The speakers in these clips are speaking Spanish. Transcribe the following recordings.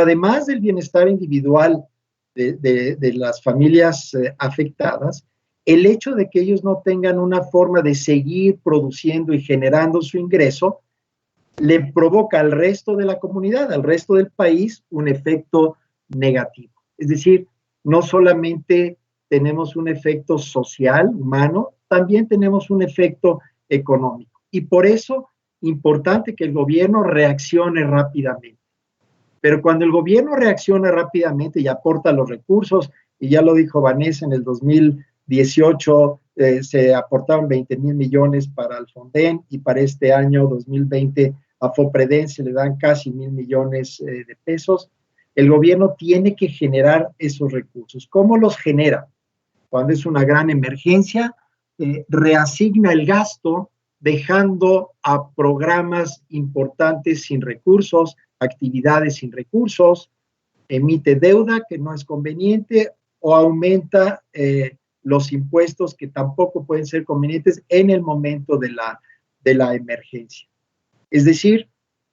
además del bienestar individual de las familias afectadas, el hecho de que ellos no tengan una forma de seguir produciendo y generando su ingreso, le provoca al resto de la comunidad, al resto del país, un efecto negativo. Es decir, no solamente tenemos un efecto social, humano, también tenemos un efecto económico. Y por eso, importante que el gobierno reaccione rápidamente. Pero cuando el gobierno reacciona rápidamente y aporta los recursos, y ya lo dijo Vanessa, en el 2018 se aportaron 20,000 millones para el Fonden, y para este año 2020 a FOPREDEN se le dan casi 1,000 millones de pesos. El gobierno tiene que generar esos recursos. ¿Cómo los genera? Cuando es una gran emergencia, reasigna el gasto, dejando a programas importantes sin recursos, actividades sin recursos, emite deuda que no es conveniente, o aumenta los impuestos que tampoco pueden ser convenientes en el momento de la emergencia. Es decir,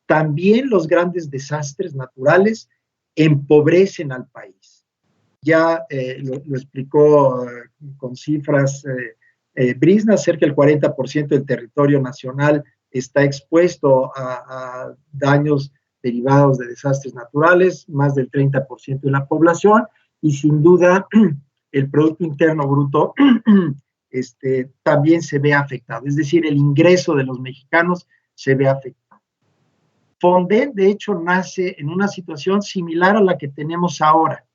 también los grandes desastres naturales empobrecen al país. Ya lo explicó con cifras Brisna, cerca del 40% del territorio nacional está expuesto a daños derivados de desastres naturales, más del 30% de la población, y sin duda el Producto Interno Bruto también se ve afectado, es decir, el ingreso de los mexicanos se ve afectado. Fonden, de hecho, nace en una situación similar a la que tenemos ahora.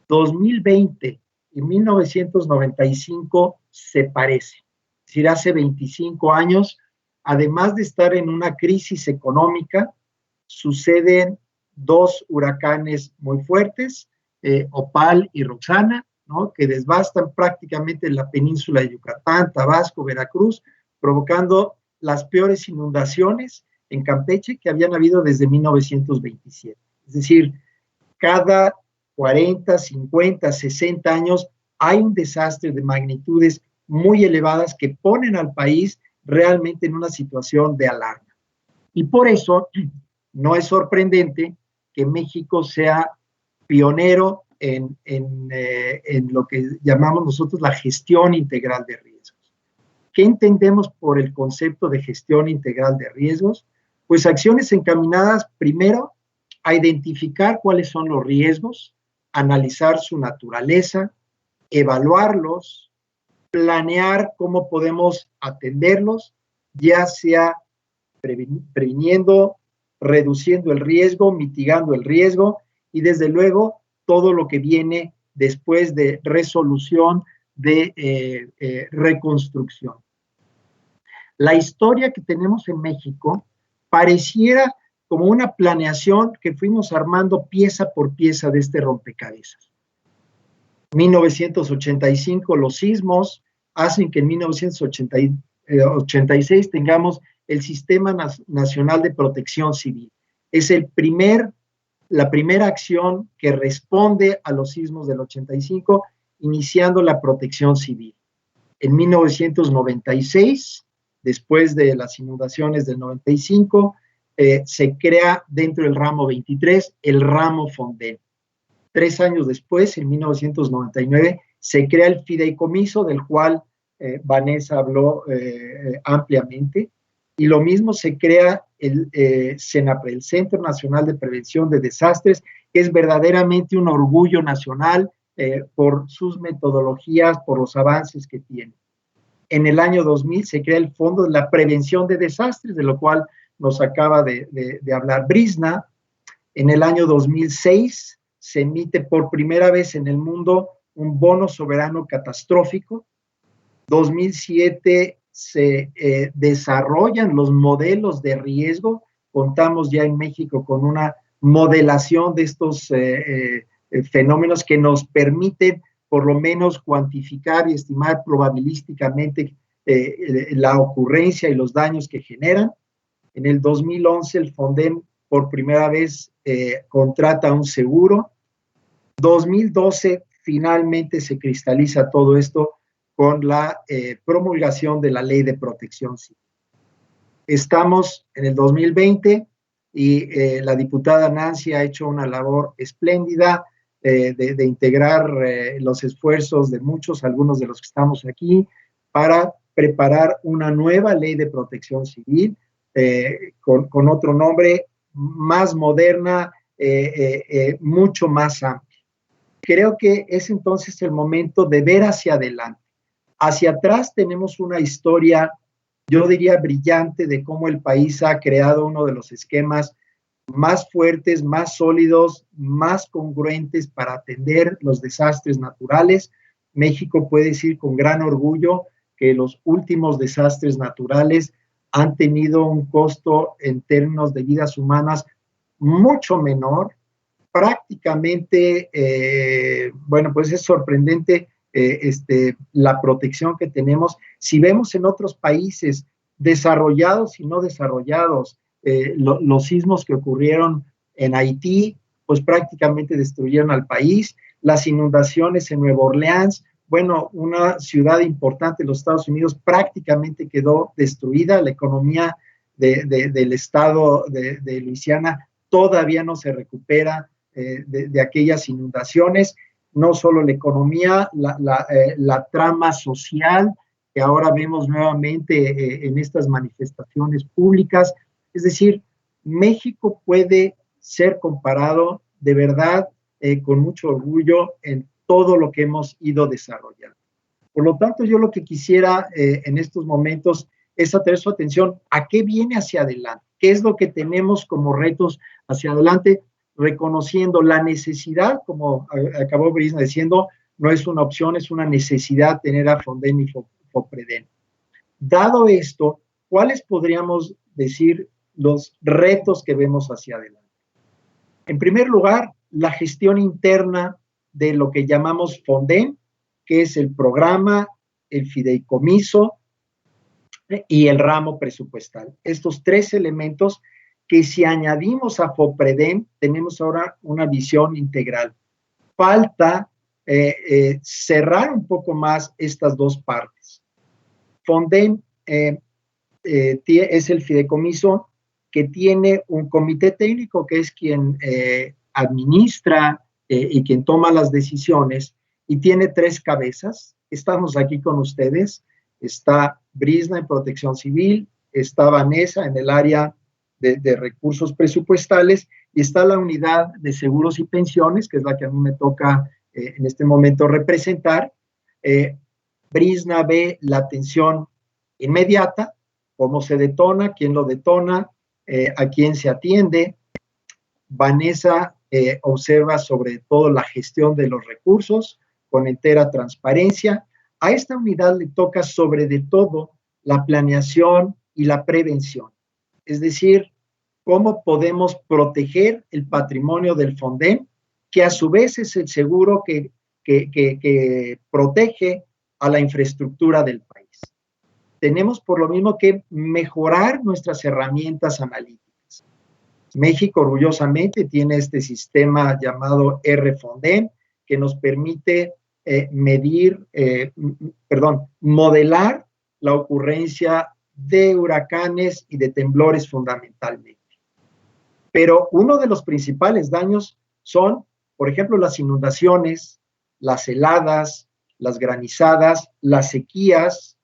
2020 y 1995 se parecen. Es decir, hace 25 años, además de estar en una crisis económica, suceden dos huracanes muy fuertes, Opal y Roxana, ¿no?, que devastan prácticamente la península de Yucatán, Tabasco, Veracruz, provocando las peores inundaciones en Campeche que habían habido desde 1927. Es decir, cada 40, 50, 60 años hay un desastre de magnitudes muy elevadas que ponen al país realmente en una situación de alarma. Y por eso no es sorprendente que México sea pionero en lo que llamamos nosotros la gestión integral de riesgos. ¿Qué entendemos por el concepto de gestión integral de riesgos? Pues acciones encaminadas primero a identificar cuáles son los riesgos, analizar su naturaleza, evaluarlos, planear cómo podemos atenderlos, ya sea previniendo, reduciendo el riesgo, mitigando el riesgo, y desde luego todo lo que viene después de resolución, de reconstrucción. La historia que tenemos en México pareciera como una planeación que fuimos armando pieza por pieza de este rompecabezas. 1985, los sismos hacen que en 1986 tengamos el Sistema Nacional de Protección Civil. Es la primera acción que responde a los sismos del 85, iniciando la protección civil. En 1996, después de las inundaciones del 95, se crea dentro del ramo 23 el ramo Fonden. 3 años después, en 1999, se crea el fideicomiso, del cual Vanessa habló ampliamente, y lo mismo se crea el CENAPRE, el Centro Nacional de Prevención de Desastres, que es verdaderamente un orgullo nacional por sus metodologías, por los avances que tiene. En el año 2000 se crea el Fondo de la Prevención de Desastres, de lo cual nos acaba de hablar Brisna. En el año 2006 se emite por primera vez en el mundo un bono soberano catastrófico. 2007 se desarrollan los modelos de riesgo. Contamos ya en México con una modelación de estos fenómenos que nos permiten por lo menos cuantificar y estimar probabilísticamente la ocurrencia y los daños que generan. En el 2011 el Fonden por primera vez contrata un seguro. 2012 finalmente se cristaliza todo esto con la promulgación de la Ley de Protección Civil. Estamos en el 2020 y la diputada Nancy ha hecho una labor espléndida de integrar los esfuerzos de muchos, algunos de los que estamos aquí, para preparar una nueva ley de protección civil con otro nombre, más moderna, mucho más amplia. Creo que es entonces el momento de ver hacia adelante. Hacia atrás tenemos una historia, yo diría, brillante de cómo el país ha creado uno de los esquemas más fuertes, más sólidos, más congruentes para atender los desastres naturales. México puede decir con gran orgullo que los últimos desastres naturales han tenido un costo en términos de vidas humanas mucho menor. Prácticamente, bueno, pues es sorprendente la protección que tenemos. Si vemos en otros países desarrollados y no desarrollados, los sismos que ocurrieron en Haití, pues prácticamente destruyeron al país. Las inundaciones en Nueva Orleans, bueno, una ciudad importante de los Estados Unidos prácticamente quedó destruida. La economía del estado de Luisiana todavía no se recupera de aquellas inundaciones. No solo la economía, la trama social que ahora vemos nuevamente en estas manifestaciones públicas. Es decir, México puede ser comparado de verdad con mucho orgullo en todo lo que hemos ido desarrollando. Por lo tanto, yo lo que quisiera en estos momentos es atraer su atención a qué viene hacia adelante, qué es lo que tenemos como retos hacia adelante, reconociendo la necesidad, como acabó Brisna diciendo, no es una opción, es una necesidad tener a Fonden y FOPREDEN. Dado esto, ¿cuáles podríamos decir los retos que vemos hacia adelante? En primer lugar, la gestión interna de lo que llamamos Fonden, que es el programa, el fideicomiso y el ramo presupuestal. Estos tres elementos que si añadimos a FOPREDEN, tenemos ahora una visión integral. Falta cerrar un poco más estas dos partes. Fonden es el fideicomiso que tiene un comité técnico que es quien administra y quien toma las decisiones, y tiene tres cabezas. Estamos aquí con ustedes. Está Brisna en Protección Civil, está Vanessa en el área de recursos presupuestales, y está la unidad de seguros y pensiones, que es la que a mí me toca en este momento representar. Brisna ve la atención inmediata, cómo se detona, quién lo detona, a quién se atiende. Vanessa observa sobre todo la gestión de los recursos con entera transparencia. A esta unidad le toca sobre de todo la planeación y la prevención, es decir, cómo podemos proteger el patrimonio del Fonden, que a su vez es el seguro que protege a la infraestructura del país. Tenemos por lo mismo que mejorar nuestras herramientas analíticas. México orgullosamente tiene este sistema llamado RFonden, que nos permite modelar la ocurrencia de huracanes y de temblores fundamentalmente. Pero uno de los principales daños son, por ejemplo, las inundaciones, las heladas, las granizadas, las sequías.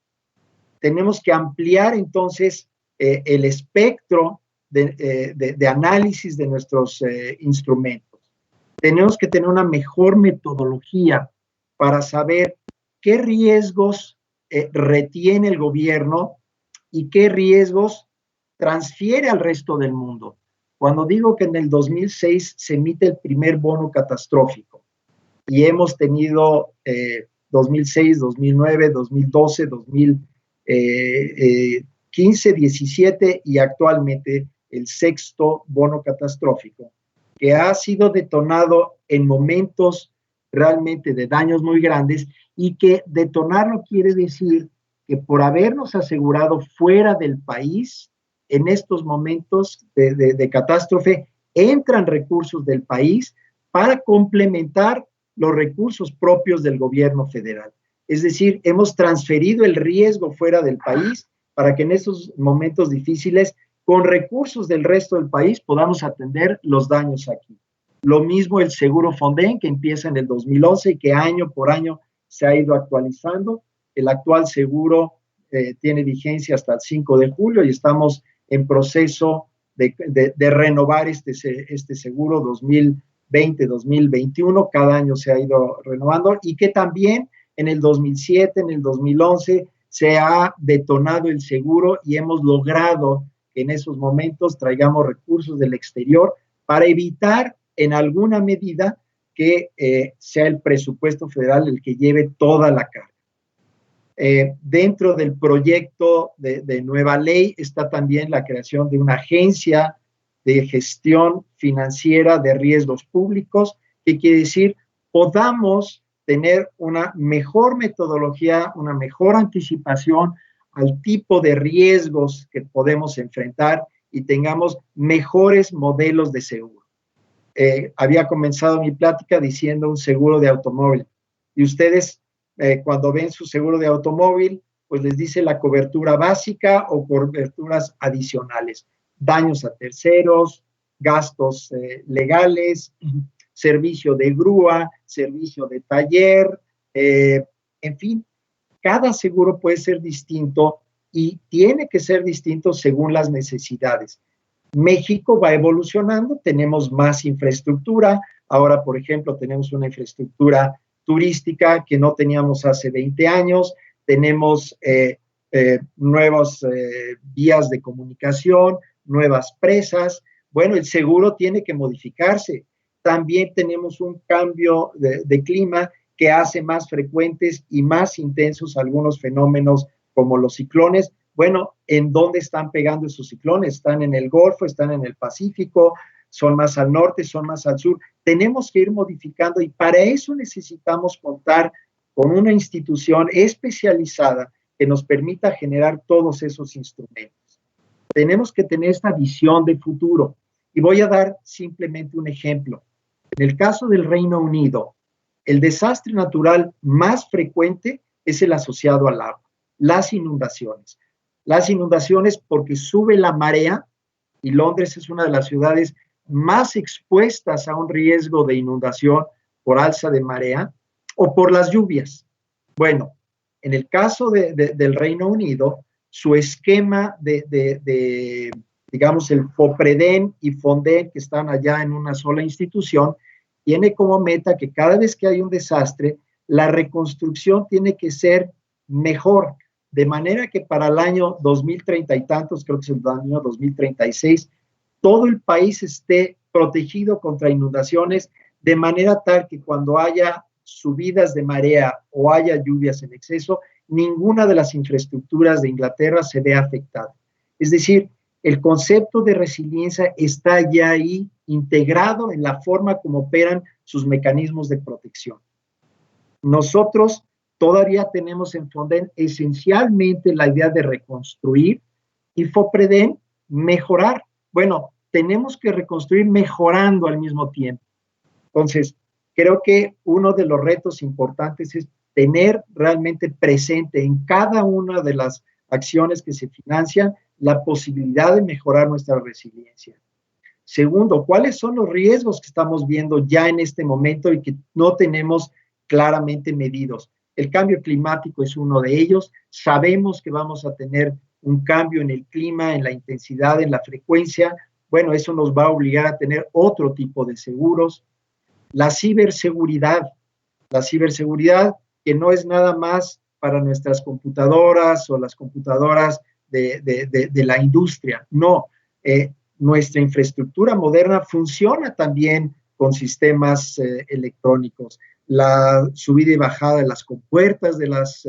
Tenemos que ampliar entonces el espectro de análisis de nuestros instrumentos. Tenemos que tener una mejor metodología para saber qué riesgos retiene el gobierno y qué riesgos transfiere al resto del mundo. Cuando digo que en el 2006 se emite el primer bono catastrófico y hemos tenido 2006, 2009, 2012, 2015, 17 y actualmente el sexto bono catastrófico, que ha sido detonado en momentos realmente de daños muy grandes, y que detonarlo quiere decir que por habernos asegurado fuera del país, en estos momentos de catástrofe, entran recursos del país para complementar los recursos propios del gobierno federal. Es decir, hemos transferido el riesgo fuera del país para que en estos momentos difíciles con recursos del resto del país podamos atender los daños aquí. Lo mismo el seguro Fonden, que empieza en el 2011 y que año por año se ha ido actualizando. El actual seguro tiene vigencia hasta el 5 de julio y estamos en proceso de renovar este seguro 2020-2021. Cada año se ha ido renovando y que también en el 2007, en el 2011, se ha detonado el seguro y hemos logrado que en esos momentos traigamos recursos del exterior para evitar en alguna medida que sea el presupuesto federal el que lleve toda la carga. Dentro del proyecto de nueva ley está también la creación de una agencia de gestión financiera de riesgos públicos, que quiere decir podamos tener una mejor metodología, una mejor anticipación al tipo de riesgos que podemos enfrentar y tengamos mejores modelos de seguro. Había comenzado mi plática diciendo un seguro de automóvil y ustedes cuando ven su seguro de automóvil, pues les dice la cobertura básica o coberturas adicionales, daños a terceros, gastos legales, servicio de grúa, servicio de taller, en fin, cada seguro puede ser distinto y tiene que ser distinto según las necesidades. México va evolucionando, tenemos más infraestructura, ahora, por ejemplo, tenemos una infraestructura turística que no teníamos hace 20 años, tenemos nuevas vías de comunicación, nuevas presas. Bueno, el seguro tiene que modificarse. También tenemos un cambio de clima que hace más frecuentes y más intensos algunos fenómenos como los ciclones. Bueno, ¿en dónde están pegando esos ciclones? ¿Están en el Golfo? ¿Están en el Pacífico? ¿Son más al norte? ¿Son más al sur? Tenemos que ir modificando y para eso necesitamos contar con una institución especializada que nos permita generar todos esos instrumentos. Tenemos que tener esta visión de futuro y voy a dar simplemente un ejemplo. En el caso del Reino Unido, el desastre natural más frecuente es el asociado al agua, las inundaciones. Las inundaciones porque sube la marea y Londres es una de las ciudades más expuestas a un riesgo de inundación por alza de marea o por las lluvias. Bueno, en el caso del Reino Unido, su esquema digamos, el FOPREDEN y FONDEN, que están allá en una sola institución, tiene como meta que cada vez que hay un desastre, la reconstrucción tiene que ser mejor, de manera que para el año 2030 y tantos, creo que es el año 2036, todo el país esté protegido contra inundaciones, de manera tal que cuando haya subidas de marea o haya lluvias en exceso, ninguna de las infraestructuras de Inglaterra se vea afectada. Es decir, el concepto de resiliencia está ya ahí integrado en la forma como operan sus mecanismos de protección. Nosotros todavía tenemos en Fonden esencialmente la idea de reconstruir y FOPREDEN mejorar. Bueno, tenemos que reconstruir mejorando al mismo tiempo. Entonces, creo que uno de los retos importantes es tener realmente presente en cada una de las acciones que se financian la posibilidad de mejorar nuestra resiliencia. Segundo, ¿cuáles son los riesgos que estamos viendo ya en este momento y que no tenemos claramente medidos? El cambio climático es uno de ellos. Sabemos que vamos a tener un cambio en el clima, en la intensidad, en la frecuencia. Bueno, eso nos va a obligar a tener otro tipo de seguros. La ciberseguridad que no es nada más para nuestras computadoras o las computadoras de la industria. No, nuestra infraestructura moderna funciona también con sistemas electrónicos. La subida y bajada de las compuertas de las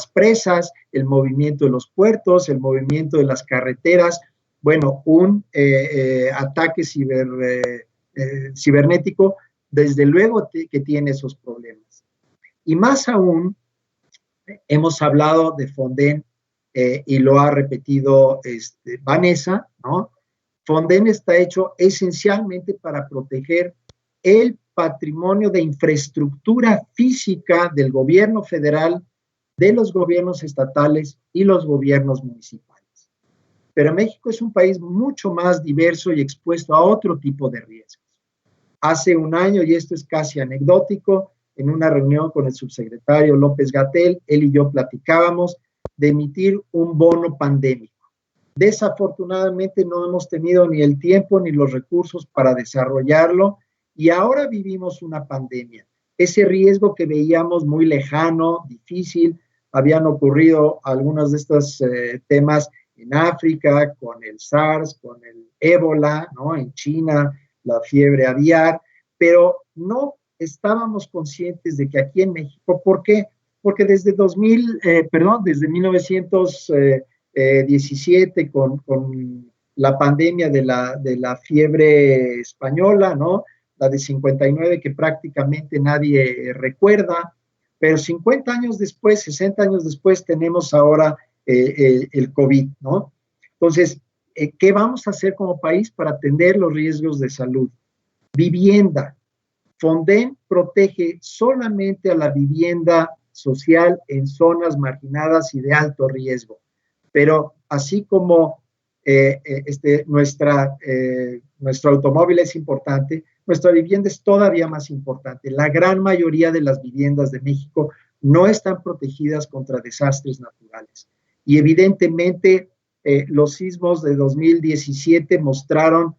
presas, el movimiento de los puertos, el movimiento de las carreteras. Bueno, un ataque cibernético, desde luego que tiene esos problemas. Y más aún, hemos hablado de Fonden y lo ha repetido Vanessa, ¿no? Fonden está hecho esencialmente para proteger el patrimonio de infraestructura física del gobierno federal, de los gobiernos estatales y los gobiernos municipales. pero México es un país mucho más diverso y expuesto a otro tipo de riesgos. Hace un año, y esto es casi anecdótico, en una reunión con el subsecretario López-Gatell, él y yo platicábamos de emitir un bono pandémico. Desafortunadamente no hemos tenido ni el tiempo ni los recursos para desarrollarlo y ahora vivimos una pandemia. Ese riesgo que veíamos muy lejano, difícil, habían ocurrido algunos de estos temas en África, con el SARS, con el ébola, ¿no? En China, la fiebre aviar, pero no estábamos conscientes de que aquí en México, ¿por qué? Porque desde 1917 con la pandemia de la fiebre española, ¿no? La de 59 que prácticamente nadie recuerda, pero 50 años después, 60 años después, tenemos ahora el COVID, ¿no? Entonces, ¿qué vamos a hacer como país para atender los riesgos de salud? Vivienda. Fonden protege solamente a la vivienda social en zonas marginadas y de alto riesgo. Pero así como nuestro automóvil es importante, nuestra vivienda es todavía más importante. La gran mayoría de las viviendas de México no están protegidas contra desastres naturales. Y evidentemente los sismos de 2017 mostraron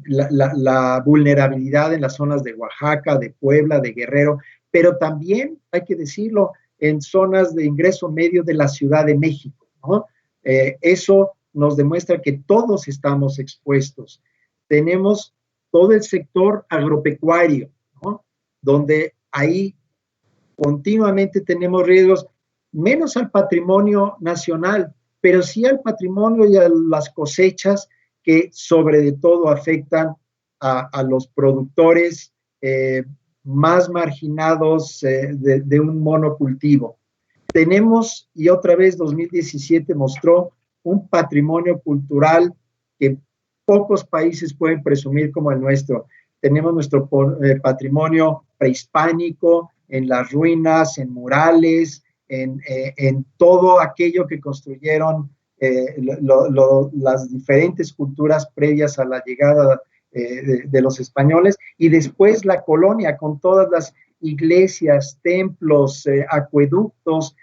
la vulnerabilidad en las zonas de Oaxaca, de Puebla, de Guerrero, pero también, hay que decirlo, en zonas de ingreso medio de la Ciudad de México, ¿no? Eso nos demuestra que todos estamos expuestos. Tenemos todo el sector agropecuario, ¿no? Donde ahí continuamente tenemos riesgos, menos al patrimonio nacional, pero sí al patrimonio y a las cosechas que sobre todo afectan a los productores más marginados de un monocultivo. Tenemos, y otra vez 2017 mostró un patrimonio cultural que pocos países pueden presumir como el nuestro. Tenemos nuestro patrimonio prehispánico en las ruinas, en murales, en todo aquello que construyeron las diferentes culturas previas a la llegada de los españoles, y después la colonia con todas las iglesias, templos, acueductos,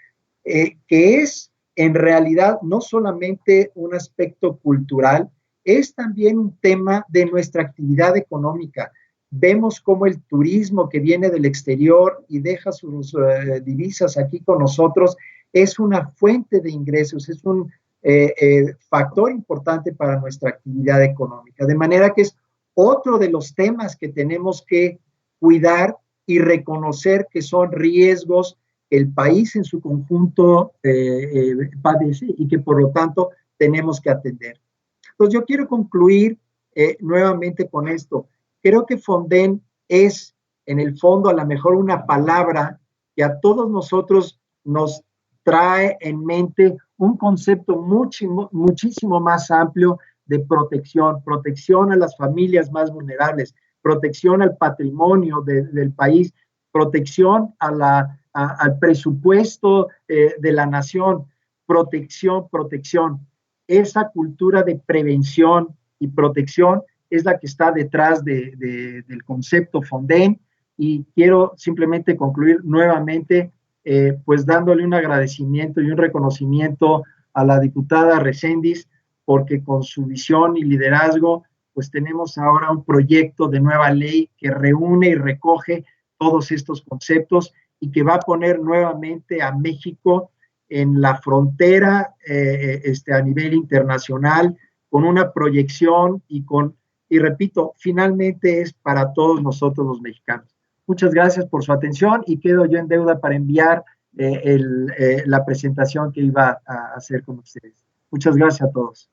que es en realidad no solamente un aspecto cultural, es también un tema de nuestra actividad económica. Vemos cómo el turismo que viene del exterior y deja sus divisas aquí con nosotros es una fuente de ingresos, es un factor importante para nuestra actividad económica. De manera que es otro de los temas que tenemos que cuidar y reconocer que son riesgos que el país en su conjunto padece y que por lo tanto tenemos que atender. Entonces yo quiero concluir nuevamente con esto. Creo que Fonden es en el fondo a lo mejor una palabra que a todos nosotros nos trae en mente un concepto muchísimo más amplio de protección, protección a las familias más vulnerables, protección al patrimonio del país, protección al presupuesto de la nación, protección, protección. Esa cultura de prevención y protección es la que está detrás del concepto Fonden, y quiero simplemente concluir nuevamente pues dándole un agradecimiento y un reconocimiento a la diputada Recendis, porque con su visión y liderazgo pues tenemos ahora un proyecto de nueva ley que reúne y recoge todos estos conceptos y que va a poner nuevamente a México en la frontera a nivel internacional, con una proyección y repito, finalmente es para todos nosotros los mexicanos. Muchas gracias por su atención y quedo yo en deuda para enviar la presentación que iba a hacer con ustedes. Muchas gracias a todos.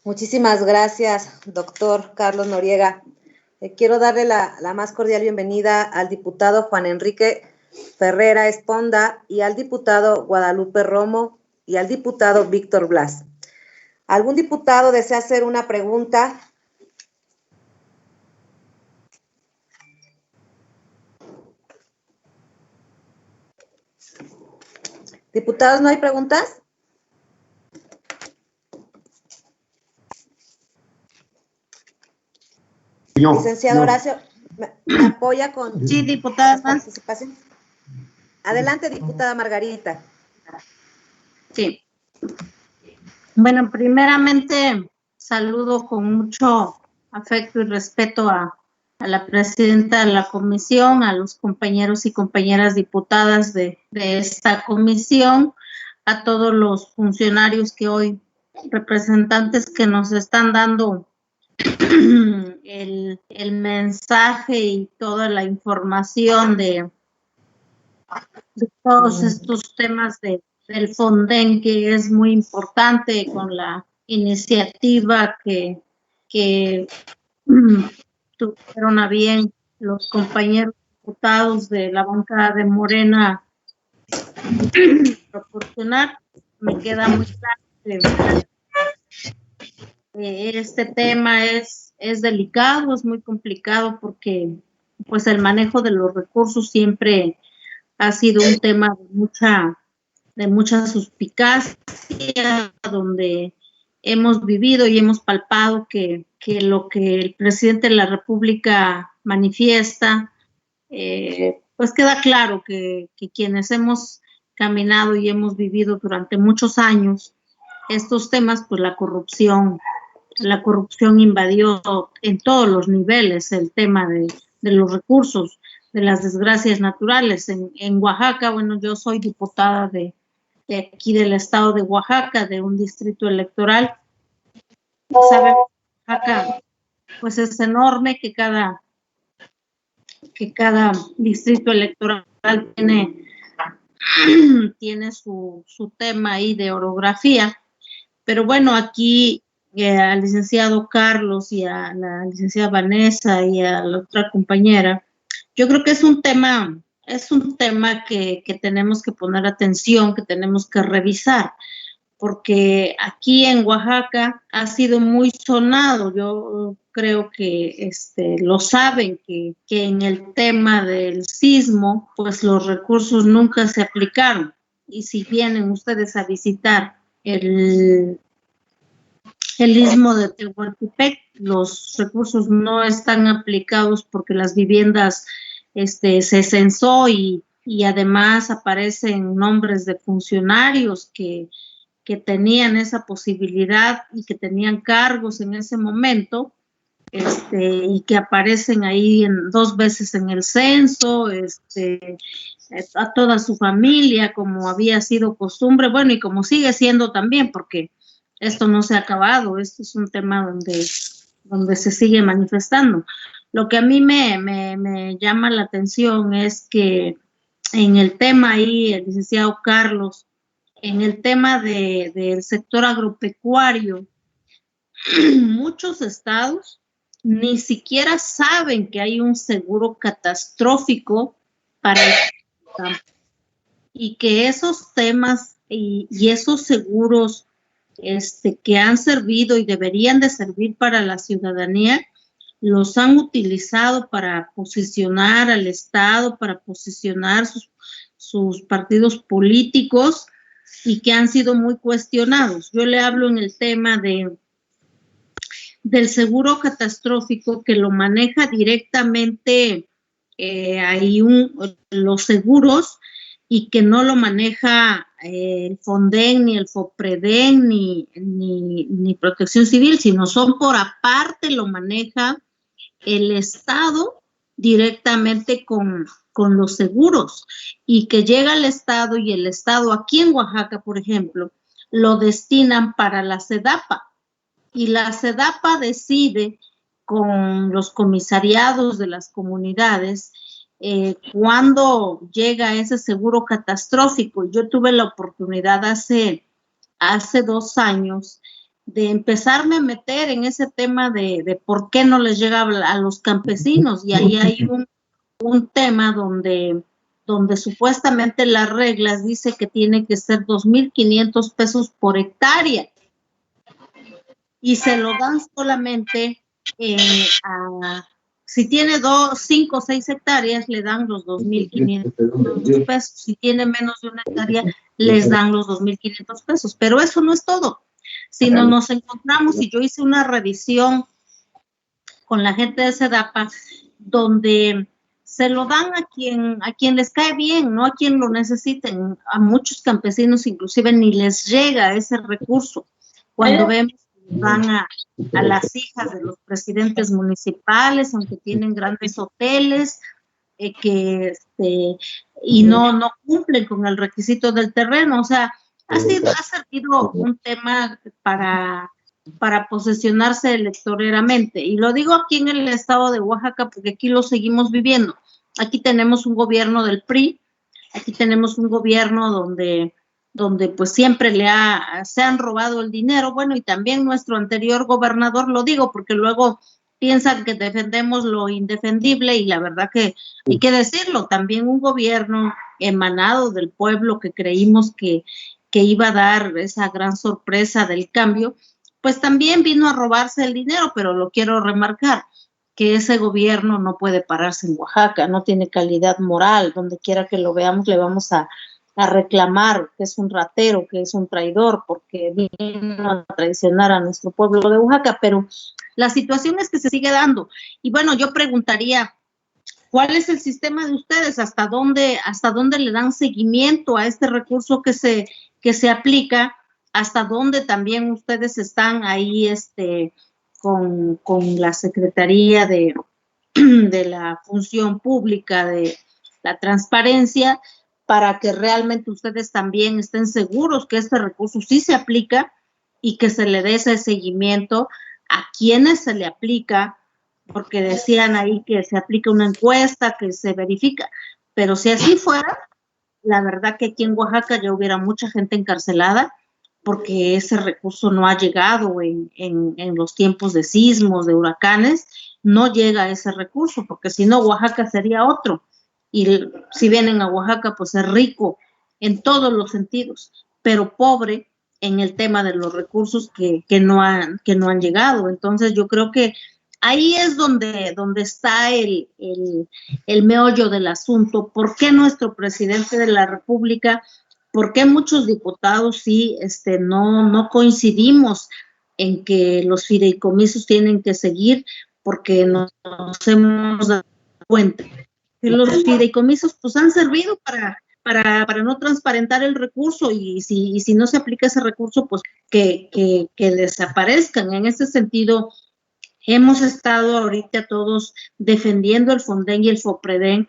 Muchísimas gracias, doctor Carlos Noriega. Quiero darle la más cordial bienvenida al diputado Juan Enrique Ferrera Esponda y al diputado Guadalupe Romo y al diputado Víctor Blas. ¿Algún diputado desea hacer una pregunta? Diputados, ¿no hay preguntas? Licenciado Horacio, ¿me apoya con Sí, diputada. participación? Adelante, diputada Margarita. Sí. Bueno, primeramente saludo con mucho afecto y respeto a la presidenta de la comisión, a los compañeros y compañeras diputadas de esta comisión, a todos los funcionarios que hoy, representantes que nos están dando el mensaje y toda la información de todos estos temas del Fonden, que es muy importante con la iniciativa que tuvieron a bien los compañeros diputados de la bancada de Morena proporcionar. Me queda muy claro que este tema es delicado, es muy complicado porque pues el manejo de los recursos siempre ha sido un tema de mucha suspicacia, donde hemos vivido y hemos palpado que lo que el presidente de la República manifiesta, pues queda claro que quienes hemos caminado y hemos vivido durante muchos años estos temas, pues la corrupción invadió en todos los niveles el tema de los recursos, de las desgracias naturales. En Oaxaca, bueno, yo soy diputada de aquí del estado de Oaxaca, de un distrito electoral. Sabemos que Oaxaca pues es enorme, que cada distrito electoral tiene su tema ahí de orografía, pero bueno, aquí al licenciado Carlos y a la licenciada Vanessa y a la otra compañera, yo creo que es un tema que tenemos que poner atención, que tenemos que revisar, porque aquí en Oaxaca ha sido muy sonado. Yo creo que lo saben, que en el tema del sismo, pues los recursos nunca se aplicaron. Y si vienen ustedes a visitar el istmo de Tehuantepec, los recursos no están aplicados porque las viviendas se censó y además aparecen nombres de funcionarios que tenían esa posibilidad y que tenían cargos en ese momento, y que aparecen ahí 2 veces en el censo, a toda su familia, como había sido costumbre, bueno, y como sigue siendo también, porque esto no se ha acabado, esto es un tema donde se sigue manifestando. Lo que a mí me llama la atención es que en el tema ahí, el licenciado Carlos, en el tema del sector agropecuario, muchos estados ni siquiera saben que hay un seguro catastrófico para el campo, y que esos temas y esos seguros que han servido y deberían de servir para la ciudadanía, los han utilizado para posicionar al Estado, para posicionar sus partidos políticos, y que han sido muy cuestionados. Yo le hablo en el tema del seguro catastrófico, que lo maneja directamente los seguros, y que no lo maneja el Fonden, ni el Fopreden, ni Protección Civil, sino son por aparte, lo maneja el Estado directamente con los seguros, y que llega al Estado, y el Estado aquí en Oaxaca, por ejemplo, lo destinan para la SEDAPA, y la SEDAPA decide con los comisariados de las comunidades cuándo llega ese seguro catastrófico. Yo tuve la oportunidad hace 2 años de empezarme a meter en ese tema de por qué no les llega a los campesinos, y ahí hay un tema donde supuestamente las reglas dice que tiene que ser 2,500 pesos por hectárea, y se lo dan solamente si tiene 5 o 6 hectáreas, le dan los 2,500 pesos. Si tiene menos de 1 hectárea, les dan los 2.500 pesos. Pero eso no es todo. Si no nos encontramos, y yo hice una revisión con la gente de SEDAPA, donde se lo dan a quien les cae bien, no a quien lo necesiten. A muchos campesinos inclusive ni les llega ese recurso. Cuando vemos que van a las hijas de los presidentes municipales, aunque tienen grandes hoteles, y no cumplen con el requisito del terreno. O sea, ha servido un tema para posesionarse electoralmente. Y lo digo aquí en el estado de Oaxaca porque aquí lo seguimos viviendo. Aquí tenemos un gobierno del PRI, aquí tenemos un gobierno donde pues siempre se han robado el dinero. Bueno, y también nuestro anterior gobernador, lo digo porque luego piensan que defendemos lo indefendible, y la verdad que hay que decirlo, también un gobierno emanado del pueblo que creímos que iba a dar esa gran sorpresa del cambio, pues también vino a robarse el dinero. Pero lo quiero remarcar, que ese gobierno no puede pararse en Oaxaca, no tiene calidad moral. Donde quiera que lo veamos le vamos a reclamar que es un ratero, que es un traidor, porque vino a traicionar a nuestro pueblo de Oaxaca. Pero la situación es que se sigue dando. Y bueno, yo preguntaría, ¿cuál es el sistema de ustedes? ¿Hasta dónde le dan seguimiento a este recurso que se aplica? ¿Hasta dónde también ustedes están ahí con la Secretaría de la Función Pública, de la Transparencia, para que realmente ustedes también estén seguros que este recurso sí se aplica y que se le dé ese seguimiento a quienes se le aplica? Porque decían ahí que se aplica una encuesta, que se verifica, pero si así fuera, la verdad que aquí en Oaxaca ya hubiera mucha gente encarcelada, porque ese recurso no ha llegado en los tiempos de sismos, de huracanes. No llega ese recurso, porque si no, Oaxaca sería otro. Y si vienen a Oaxaca, pues es rico en todos los sentidos, pero pobre en el tema de los recursos que no han llegado. Entonces yo creo que ahí es donde está el meollo del asunto. ¿Por qué nuestro presidente de la República, por qué muchos diputados sí no coincidimos en que los fideicomisos tienen que seguir? Porque nos hemos dado cuenta que los fideicomisos pues han servido para no transparentar el recurso, y si no se aplica ese recurso, pues que desaparezcan. En ese sentido, hemos estado ahorita todos defendiendo el Fonden y el FOPREDEN,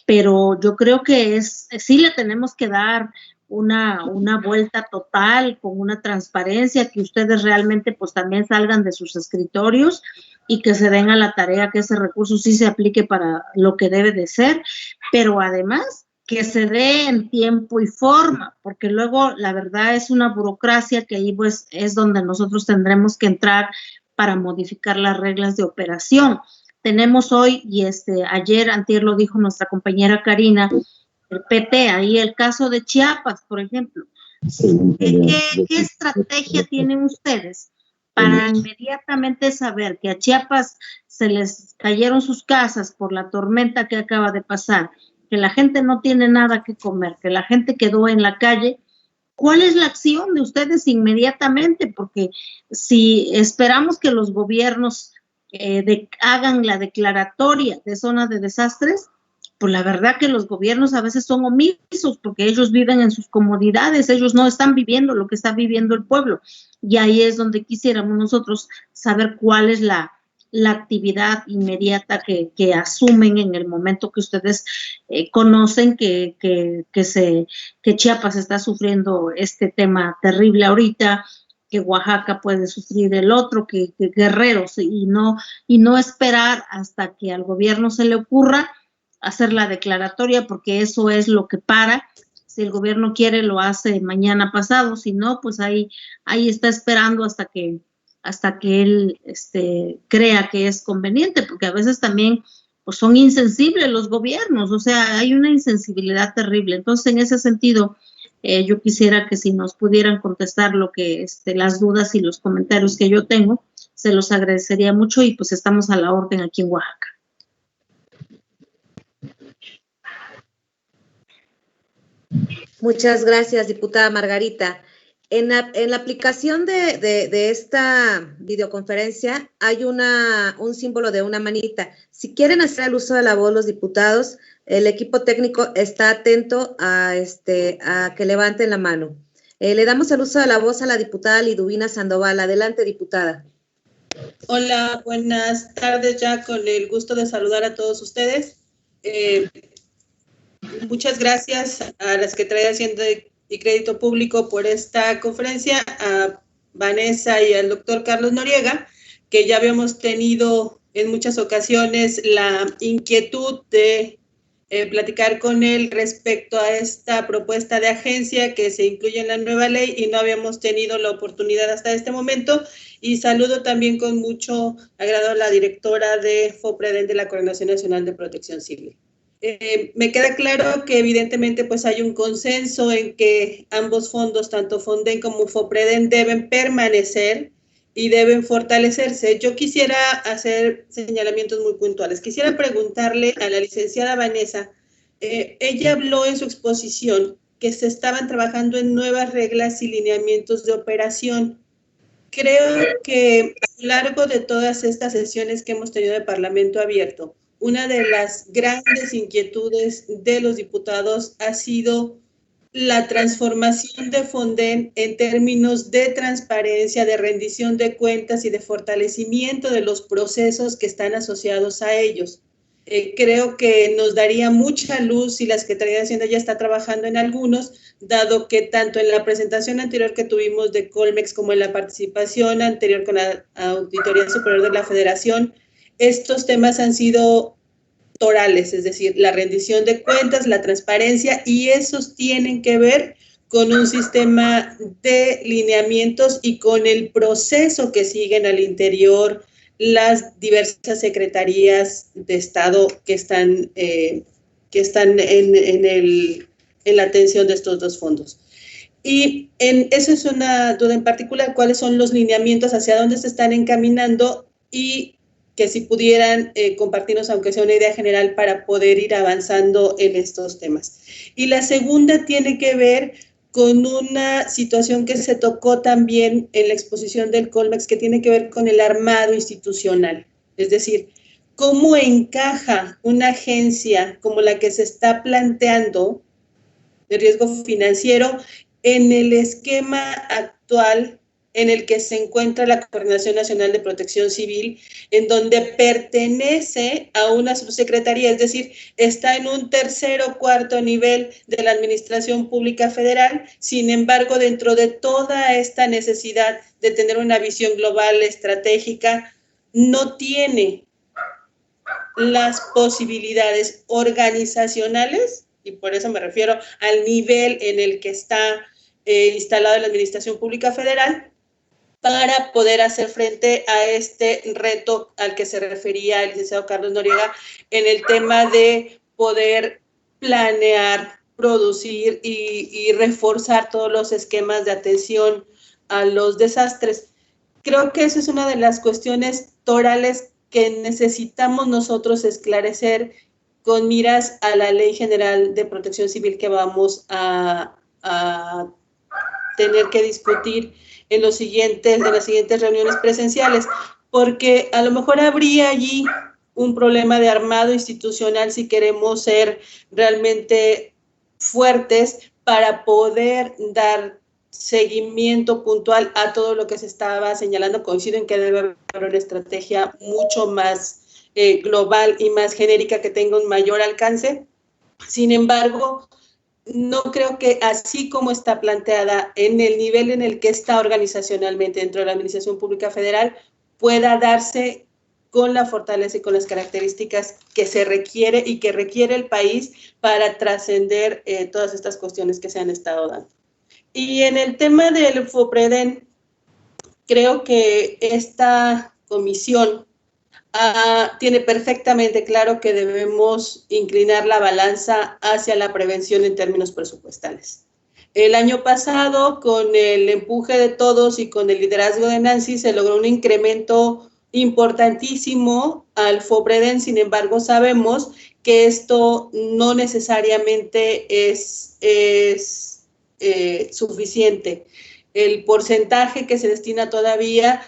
pero yo creo que sí le tenemos que dar una vuelta total, con una transparencia, que ustedes realmente pues también salgan de sus escritorios y que se den a la tarea que ese recurso sí se aplique para lo que debe de ser, pero además que se dé en tiempo y forma, porque luego la verdad es una burocracia que ahí pues es donde nosotros tendremos que entrar para modificar las reglas de operación. Tenemos hoy, y ayer, antier lo dijo nuestra compañera Karina, el PT, ahí el caso de Chiapas, por ejemplo. ¿Qué estrategia tienen ustedes para inmediatamente saber que a Chiapas se les cayeron sus casas por la tormenta que acaba de pasar, que la gente no tiene nada que comer, que la gente quedó en la calle? ¿Cuál es la acción de ustedes inmediatamente? Porque si esperamos que los gobiernos hagan la declaratoria de zona de desastres, pues la verdad que los gobiernos a veces son omisos, porque ellos viven en sus comodidades, ellos no están viviendo lo que está viviendo el pueblo. Y ahí es donde quisiéramos nosotros saber cuál es la actividad inmediata que asumen en el momento que ustedes conocen que Chiapas está sufriendo este tema terrible ahorita, que Oaxaca puede sufrir el otro, que Guerrero, y no esperar hasta que al gobierno se le ocurra hacer la declaratoria, porque eso es lo que para. Si el gobierno quiere, lo hace mañana pasado; si no, pues ahí está esperando hasta que él crea que es conveniente, porque a veces también pues son insensibles los gobiernos. O sea, hay una insensibilidad terrible. Entonces, en ese sentido, yo quisiera que si nos pudieran contestar lo que las dudas y los comentarios que yo tengo, se los agradecería mucho, y pues estamos a la orden aquí en Oaxaca. Muchas gracias, diputada Margarita. En la aplicación de esta videoconferencia hay un símbolo de una manita. Si quieren hacer el uso de la voz los diputados, el equipo técnico está atento a que levanten la mano. Le damos el uso de la voz a la diputada Liduvina Sandoval. Adelante, diputada. Hola, buenas tardes, ya con el gusto de saludar a todos ustedes. Muchas gracias a la Secretaría de Hacienda y Crédito Público por esta conferencia, a Vanessa y al doctor Carlos Noriega, que ya habíamos tenido en muchas ocasiones la inquietud de platicar con él respecto a esta propuesta de agencia que se incluye en la nueva ley y no habíamos tenido la oportunidad hasta este momento. Y saludo también con mucho agrado a la directora de FOPREDEN de la Coordinación Nacional de Protección Civil. Me queda claro que evidentemente pues hay un consenso en que ambos fondos, tanto FONDEN como FOPREDEN, deben permanecer y deben fortalecerse. Yo quisiera hacer señalamientos muy puntuales. Quisiera preguntarle a la licenciada Vanessa, ella habló en su exposición que se estaban trabajando en nuevas reglas y lineamientos de operación. Creo que a lo largo de todas estas sesiones que hemos tenido de Parlamento Abierto, una de las grandes inquietudes de los diputados ha sido la transformación de FONDEN en términos de transparencia, de rendición de cuentas y de fortalecimiento de los procesos que están asociados a ellos. Creo que nos daría mucha luz si la Secretaría de Hacienda ya está trabajando en algunos, dado que tanto en la presentación anterior que tuvimos de Colmex como en la participación anterior con la Auditoría Superior de la Federación, estos temas han sido torales, es decir, la rendición de cuentas, la transparencia, y esos tienen que ver con un sistema de lineamientos y con el proceso que siguen al interior las diversas secretarías de Estado que están en la atención de estos dos fondos. Y eso es una duda en particular, cuáles son los lineamientos, hacia dónde se están encaminando, y que si pudieran compartirnos, aunque sea una idea general, para poder ir avanzando en estos temas. Y la segunda tiene que ver con una situación que se tocó también en la exposición del Colmex, que tiene que ver con el armado institucional. Es decir, cómo encaja una agencia como la que se está planteando de riesgo financiero en el esquema actual en el que se encuentra la Coordinación Nacional de Protección Civil, en donde pertenece a una subsecretaría, es decir, está en un tercer o cuarto nivel de la Administración Pública Federal. Sin embargo, dentro de toda esta necesidad de tener una visión global, estratégica, no tiene las posibilidades organizacionales, y por eso me refiero al nivel en el que está instalada la Administración Pública Federal, para poder hacer frente a este reto al que se refería el licenciado Carlos Noriega en el tema de poder planear, producir y reforzar todos los esquemas de atención a los desastres. Creo que esa es una de las cuestiones torales que necesitamos nosotros esclarecer con miras a la Ley General de Protección Civil que vamos a tener que discutir en las siguientes reuniones presenciales, porque a lo mejor habría allí un problema de armado institucional si queremos ser realmente fuertes para poder dar seguimiento puntual a todo lo que se estaba señalando. Coincido en que debe haber una estrategia mucho más global y más genérica que tenga un mayor alcance. Sin embargo, no creo que así como está planteada en el nivel en el que está organizacionalmente dentro de la Administración Pública Federal, pueda darse con la fortaleza y con las características que se requiere y que requiere el país para trascender todas estas cuestiones que se han estado dando. Y en el tema del FOPREDEN, creo que esta comisión tiene perfectamente claro que debemos inclinar la balanza hacia la prevención en términos presupuestales. El año pasado, con el empuje de todos y con el liderazgo de Nancy, se logró un incremento importantísimo al FOPREDEN. Sin embargo, sabemos que esto no necesariamente es suficiente. El porcentaje que se destina todavía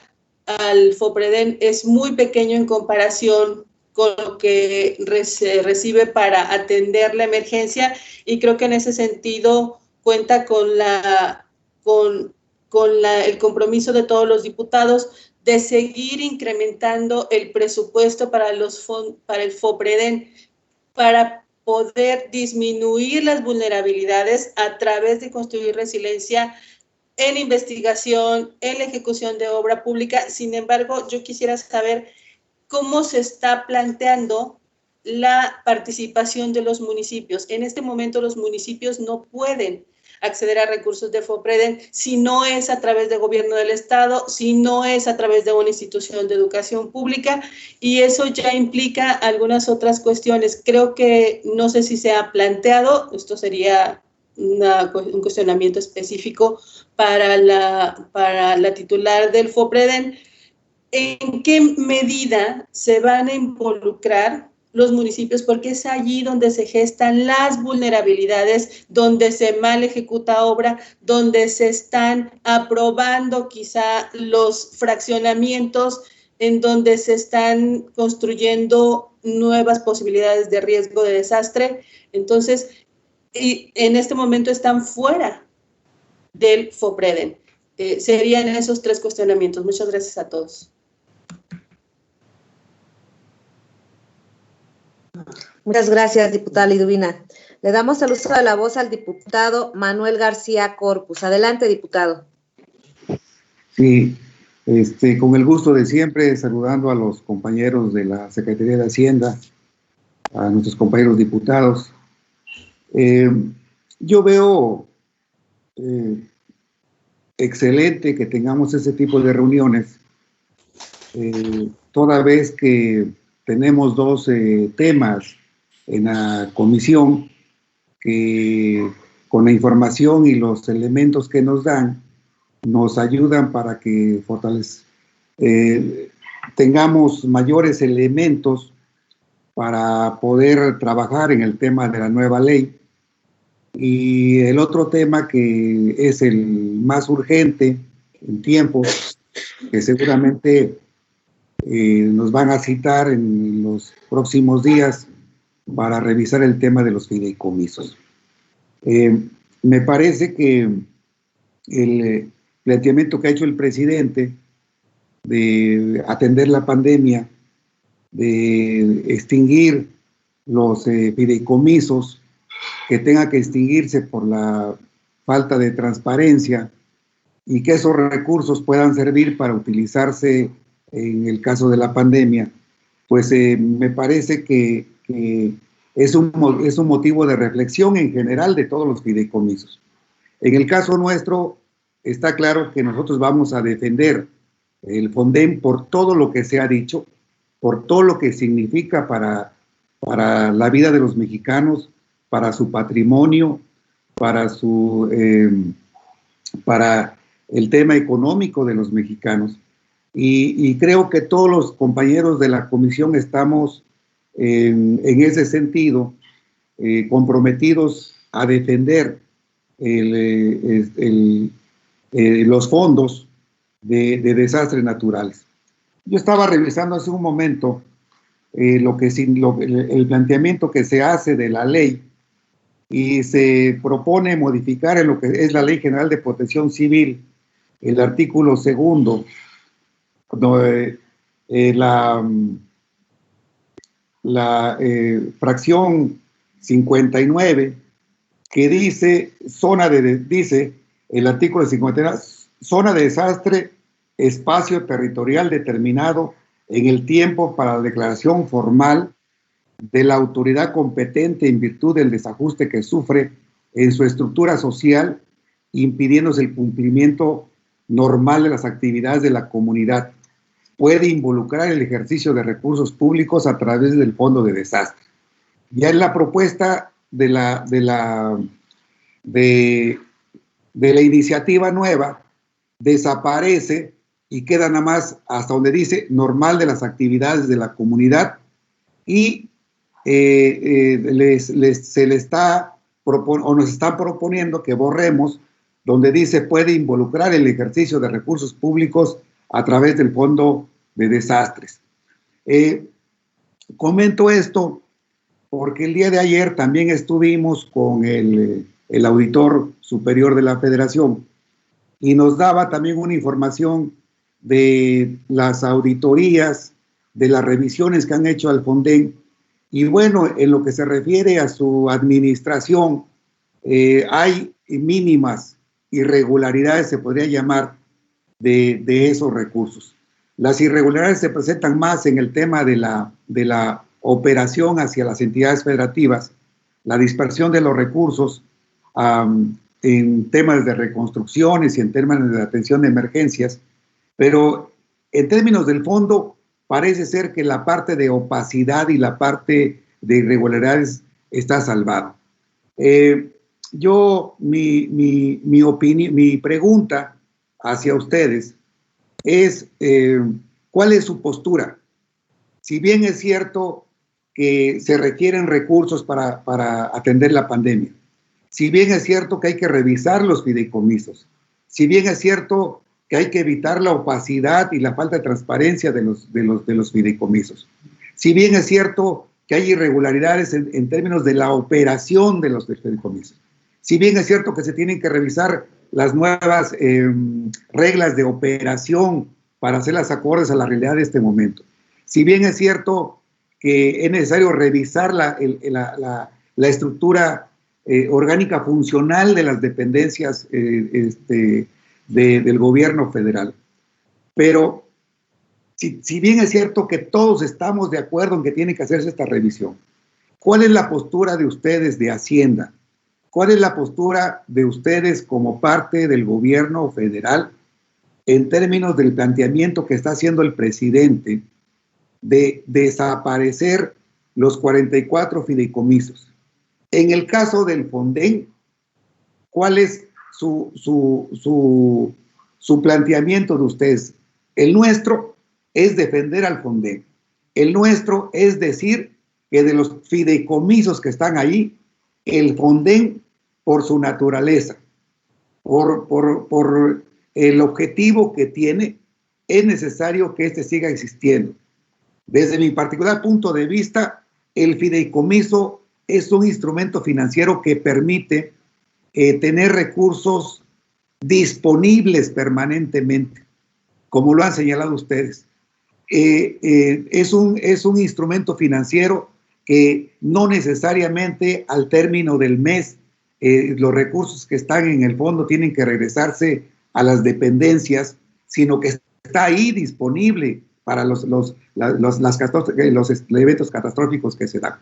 al FOPREDEN es muy pequeño en comparación con lo que se recibe para atender la emergencia, y creo que en ese sentido cuenta con el compromiso de todos los diputados de seguir incrementando el presupuesto para el FOPREDEN, para poder disminuir las vulnerabilidades a través de construir resiliencia en investigación, en la ejecución de obra pública. Sin embargo, yo quisiera saber cómo se está planteando la participación de los municipios. En este momento los municipios no pueden acceder a recursos de FOPREDEN si no es a través del gobierno del estado, si no es a través de una institución de educación pública, y eso ya implica algunas otras cuestiones. Creo que no sé si se ha planteado, esto sería un cuestionamiento específico para la titular del FOPREDEN, ¿en qué medida se van a involucrar los municipios? Porque es allí donde se gestan las vulnerabilidades, donde se mal ejecuta obra, donde se están aprobando quizá los fraccionamientos, en donde se están construyendo nuevas posibilidades de riesgo de desastre. Entonces, y en este momento están fuera del FOPREDEN. Serían esos 3 cuestionamientos. Muchas gracias a todos. Muchas gracias, diputada Liduvina. Le damos el uso de la voz al diputado Manuel García Corpus. Adelante, diputado. Sí, con el gusto de siempre, saludando a los compañeros de la Secretaría de Hacienda, a nuestros compañeros diputados. Yo veo excelente que tengamos ese tipo de reuniones, toda vez que tenemos 2 temas en la comisión que, con la información y los elementos que nos dan, nos ayudan para que tengamos mayores elementos para poder trabajar en el tema de la nueva ley. Y el otro tema que es el más urgente en tiempo, que seguramente nos van a citar en los próximos días para revisar el tema de los fideicomisos. Me parece que el planteamiento que ha hecho el presidente de atender la pandemia, de extinguir los fideicomisos, que tenga que extinguirse por la falta de transparencia, y que esos recursos puedan servir para utilizarse en el caso de la pandemia, pues me parece que es un motivo de reflexión en general de todos los fideicomisos. En el caso nuestro, está claro que nosotros vamos a defender el FONDEN por todo lo que se ha dicho, por todo lo que significa para la vida de los mexicanos, para su patrimonio, para el tema económico de los mexicanos. Y creo que todos los compañeros de la comisión estamos en ese sentido comprometidos a defender los fondos de desastres naturales. Yo estaba revisando hace un momento el planteamiento que se hace de la ley, y se propone modificar en lo que es la Ley General de Protección Civil, el artículo 2, la fracción 59, que dice, dice el artículo 59, zona de desastre, espacio territorial determinado en el tiempo para la declaración formal de la autoridad competente en virtud del desajuste que sufre en su estructura social, impidiéndose el cumplimiento normal de las actividades de la comunidad. Puede involucrar el ejercicio de recursos públicos a través del Fondo de Desastre. Ya en la propuesta de la iniciativa nueva, desaparece y queda nada más hasta donde dice normal de las actividades de la comunidad, y se le está nos están proponiendo que borremos donde dice puede involucrar el ejercicio de recursos públicos a través del Fondo de Desastres. Comento esto porque el día de ayer también estuvimos con el auditor superior de la Federación y nos daba también una información de las auditorías, de las revisiones que han hecho al Fonden. Y bueno, en lo que se refiere a su administración, hay mínimas irregularidades, se podría llamar, de esos recursos. Las irregularidades se presentan más en el tema de la operación hacia las entidades federativas, la dispersión de los recursos en temas de reconstrucciones y en temas de atención de emergencias, pero en términos del fondo parece ser que la parte de opacidad y la parte de irregularidades está salvada. Mi opinión, mi pregunta hacia ustedes es, ¿cuál es su postura? Si bien es cierto que se requieren recursos para atender la pandemia, si bien es cierto que hay que revisar los fideicomisos, si bien es cierto que hay que evitar la opacidad y la falta de transparencia de los fideicomisos, si bien es cierto que hay irregularidades en términos de la operación de los fideicomisos, si bien es cierto que se tienen que revisar las nuevas reglas de operación para hacerlas acordes a la realidad de este momento, si bien es cierto que es necesario revisar la estructura orgánica funcional de las dependencias del gobierno federal. Pero si bien es cierto que todos estamos de acuerdo en que tiene que hacerse esta revisión, ¿cuál es la postura de ustedes de Hacienda? ¿Cuál es la postura de ustedes como parte del gobierno federal en términos del planteamiento que está haciendo el presidente de desaparecer los 44 fideicomisos? En el caso del Fonden, ¿cuál es su planteamiento de ustedes? El nuestro es defender al Fonden. El nuestro es decir que de los fideicomisos que están ahí, el Fonden, por su naturaleza, por el objetivo que tiene, es necesario que éste siga existiendo. Desde mi particular punto de vista, el fideicomiso es un instrumento financiero que permite tener recursos disponibles permanentemente, como lo han señalado ustedes. Es un instrumento financiero que no necesariamente al término del mes los recursos que están en el fondo tienen que regresarse a las dependencias, sino que está ahí disponible para los eventos catastróficos que se dan.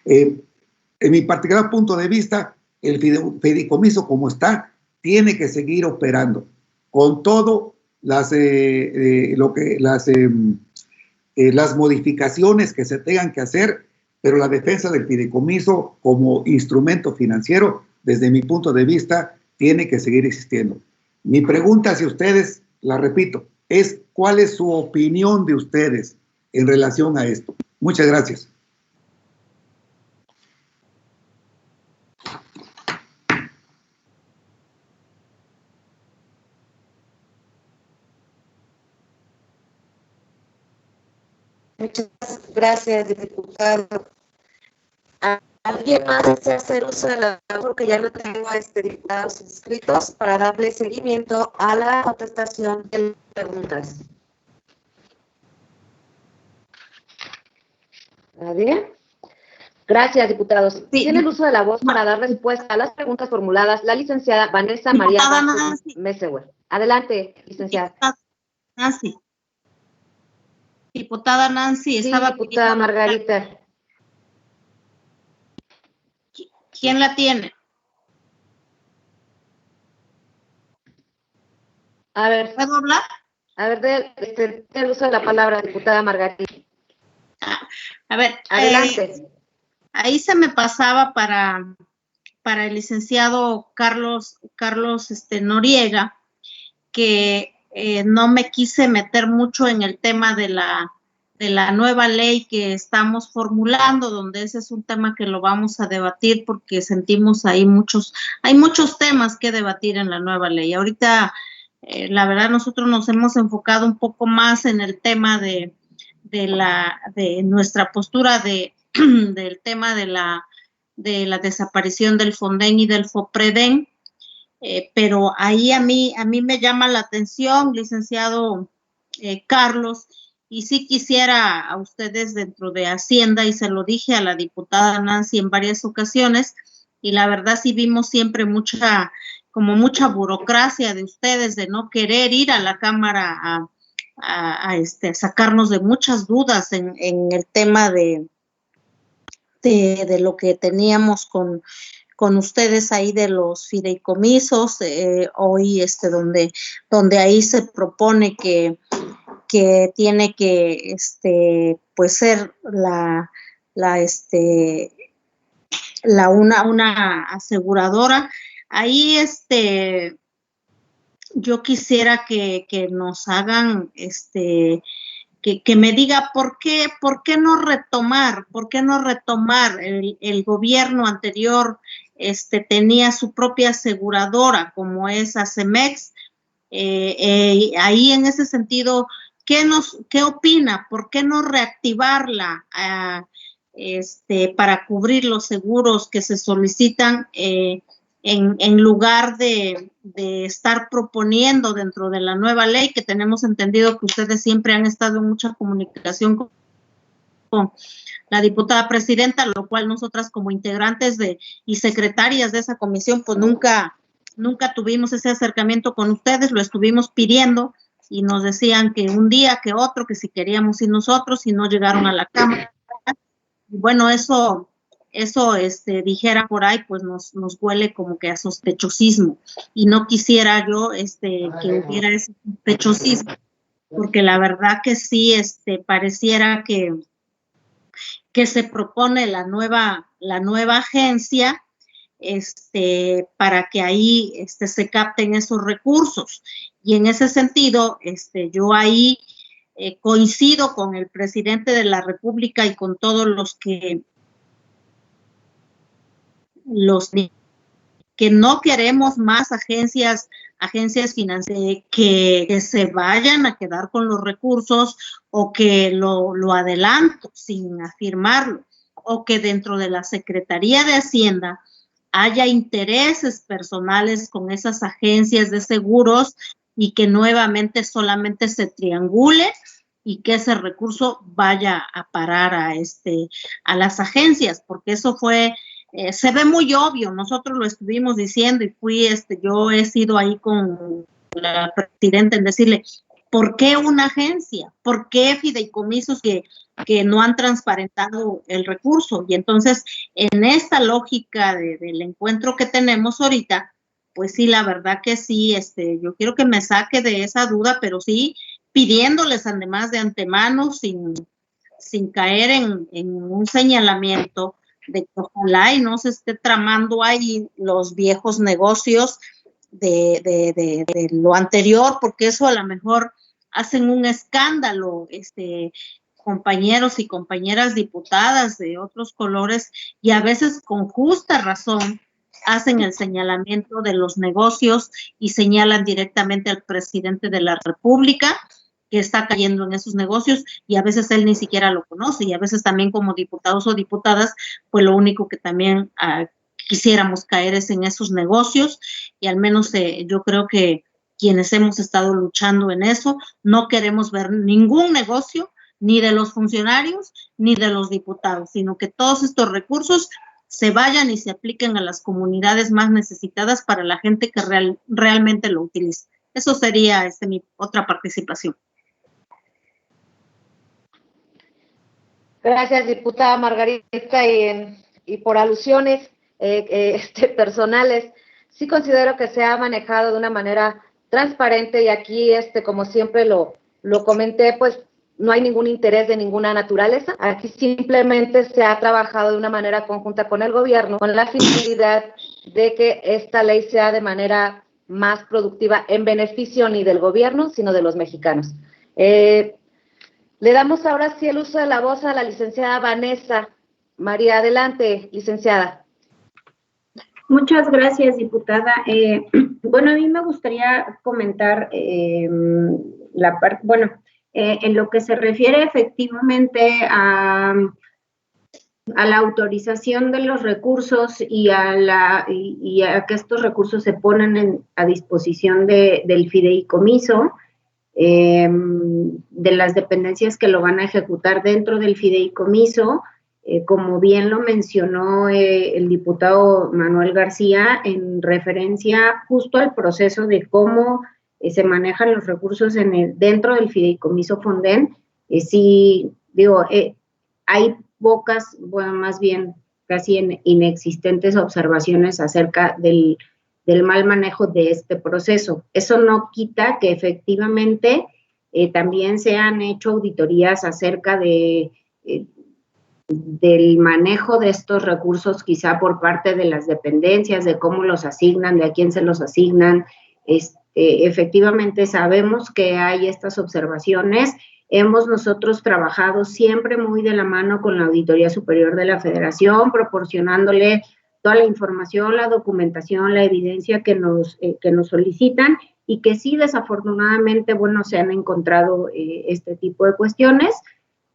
En mi particular punto de vista, el fideicomiso como está, tiene que seguir operando con todo las modificaciones que se tengan que hacer, pero la defensa del fideicomiso como instrumento financiero, desde mi punto de vista, tiene que seguir existiendo. Mi pregunta hacia ustedes, la repito, es ¿cuál es su opinión de ustedes en relación a esto? Muchas gracias. Muchas gracias, diputado. ¿Alguien más desea hacer uso de la palabra? Porque ya no tengo diputados inscritos para darle seguimiento a la contestación de las preguntas. ¿Nadie? Gracias, diputados. Sí. Tiene el uso de la voz para dar respuesta a las preguntas formuladas la licenciada Vanessa María Meseguer. Adelante, licenciada. Nancy. Diputada Nancy, sí, estaba diputada Margarita. ¿Quién la tiene? A ver. ¿Puedo hablar? A ver, el uso de la palabra, diputada Margarita. A ver. Adelante. Ahí se me pasaba para el licenciado Carlos Noriega, que no me quise meter mucho en el tema de la nueva ley que estamos formulando, donde ese es un tema que lo vamos a debatir porque sentimos hay muchos temas que debatir en la nueva ley. Ahorita, la verdad, nosotros nos hemos enfocado un poco más en el tema de nuestra postura del tema de la desaparición del Fonden y del FOPREDEN, pero ahí a mí me llama la atención, licenciado Carlos, y sí quisiera a ustedes dentro de Hacienda, y se lo dije a la diputada Nancy en varias ocasiones, y la verdad sí vimos siempre mucha burocracia de ustedes, de no querer ir a la Cámara a sacarnos de muchas dudas en el tema de lo que teníamos con ustedes ahí de los fideicomisos, hoy donde ahí se propone que tiene que pues ser una aseguradora. Ahí yo quisiera que nos hagan que me diga por qué no retomar el gobierno anterior tenía su propia aseguradora como es Acemex. Ahí en ese sentido, ¿qué opina? ¿Por qué no reactivarla para cubrir los seguros que se solicitan en lugar de estar proponiendo dentro de la nueva ley, que tenemos entendido que ustedes siempre han estado en mucha comunicación con la diputada presidenta, lo cual nosotras como integrantes y secretarias de esa comisión, pues nunca tuvimos ese acercamiento con ustedes, lo estuvimos pidiendo y nos decían que un día, que otro, que si queríamos ir nosotros y no llegaron a la Cámara. Y bueno, eso dijera por ahí, pues nos huele como que a sospechosismo, y no quisiera yo que hubiera ese sospechosismo, porque la verdad que sí, pareciera que se propone la nueva agencia para que ahí se capten esos recursos, y en ese sentido yo ahí coincido con el presidente de la República y con todos los que no queremos más agencias financieras que se vayan a quedar con los recursos, o que lo adelanto sin afirmarlo, o que dentro de la Secretaría de Hacienda haya intereses personales con esas agencias de seguros y que nuevamente solamente se triangule y que ese recurso vaya a parar a las agencias, porque eso se ve muy obvio. Nosotros lo estuvimos diciendo y yo he sido ahí con la presidenta en decirle, ¿por qué una agencia? ¿Por qué fideicomisos que no han transparentado el recurso? Y entonces, en esta lógica del encuentro que tenemos ahorita, pues sí, la verdad que sí, yo quiero que me saque de esa duda, pero sí pidiéndoles además de antemano, sin caer en un señalamiento, de que ojalá y no se esté tramando ahí los viejos negocios de lo anterior, porque eso a lo mejor hacen un escándalo, compañeros y compañeras diputadas de otros colores, y a veces con justa razón hacen el señalamiento de los negocios y señalan directamente al presidente de la República que está cayendo en esos negocios, y a veces él ni siquiera lo conoce, y a veces también como diputados o diputadas, pues lo único que también quisiéramos caer es en esos negocios, y al menos yo creo que quienes hemos estado luchando en eso, no queremos ver ningún negocio, ni de los funcionarios, ni de los diputados, sino que todos estos recursos se vayan y se apliquen a las comunidades más necesitadas para la gente que realmente lo utiliza. Eso sería mi otra participación. Gracias, diputada Margarita, y por alusiones personales, sí considero que se ha manejado de una manera transparente, y aquí, como siempre lo comenté, pues no hay ningún interés de ninguna naturaleza. Aquí simplemente se ha trabajado de una manera conjunta con el gobierno, con la finalidad de que esta ley sea de manera más productiva en beneficio ni del gobierno, sino de los mexicanos. Le damos ahora sí el uso de la voz a la licenciada Vanessa. María, adelante, licenciada. Muchas gracias, diputada. Bueno, a mí me gustaría comentar la parte, bueno, en lo que se refiere efectivamente a la autorización de los recursos y a que estos recursos se ponen a disposición del fideicomiso, de las dependencias que lo van a ejecutar dentro del fideicomiso, como bien lo mencionó el diputado Manuel García, en referencia justo al proceso de cómo se manejan los recursos dentro del fideicomiso Fonden. Sí, digo, hay pocas, bueno, más bien casi inexistentes observaciones acerca del mal manejo de este proceso. Eso no quita que efectivamente también se han hecho auditorías acerca del manejo de estos recursos, quizá por parte de las dependencias, de cómo los asignan, de a quién se los asignan. Efectivamente sabemos que hay estas observaciones. Hemos nosotros trabajado siempre muy de la mano con la Auditoría Superior de la Federación, proporcionándole toda la información, la documentación, la evidencia que nos solicitan, y que sí, desafortunadamente, bueno, se han encontrado este tipo de cuestiones,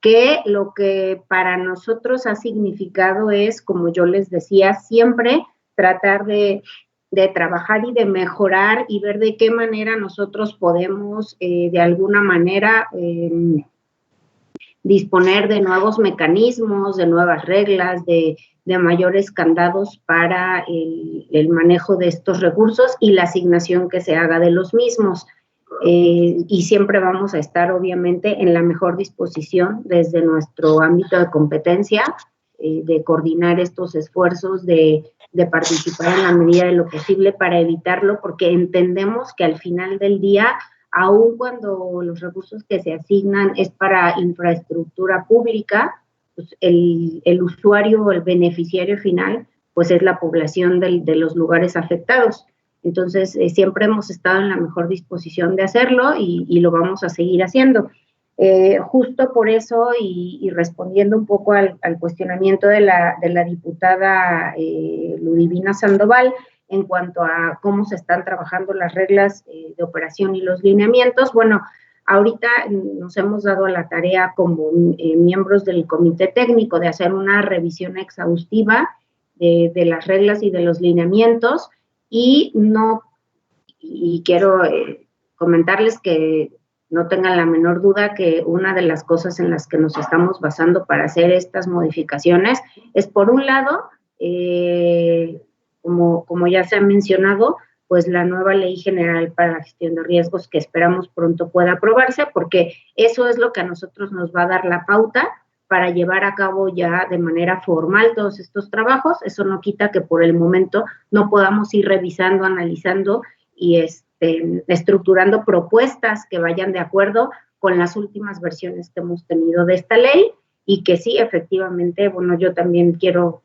que lo que para nosotros ha significado es, como yo les decía, siempre tratar de trabajar y de mejorar y ver de qué manera nosotros podemos de alguna manera disponer de nuevos mecanismos, de nuevas reglas, de mayores candados para el manejo de estos recursos y la asignación que se haga de los mismos. Y siempre vamos a estar, obviamente, en la mejor disposición desde nuestro ámbito de competencia, de coordinar estos esfuerzos, de participar en la medida de lo posible para evitarlo, porque entendemos que al final del día, aun cuando los recursos que se asignan es para infraestructura pública, pues el usuario o el beneficiario final, pues es la población de los lugares afectados. Entonces, siempre hemos estado en la mejor disposición de hacerlo y lo vamos a seguir haciendo. Justo por eso, y respondiendo un poco al cuestionamiento de la diputada Ludivina Sandoval, en cuanto a cómo se están trabajando las reglas de operación y los lineamientos, bueno, ahorita nos hemos dado a la tarea como miembros del comité técnico de hacer una revisión exhaustiva de las reglas y de los lineamientos, y quiero comentarles que no tengan la menor duda que una de las cosas en las que nos estamos basando para hacer estas modificaciones es, por un lado, como ya se ha mencionado, pues la nueva Ley General para la Gestión de Riesgos, que esperamos pronto pueda aprobarse, porque eso es lo que a nosotros nos va a dar la pauta para llevar a cabo ya de manera formal todos estos trabajos. Eso no quita que por el momento no podamos ir revisando, analizando y estructurando propuestas que vayan de acuerdo con las últimas versiones que hemos tenido de esta ley, y que sí, efectivamente, bueno, yo también quiero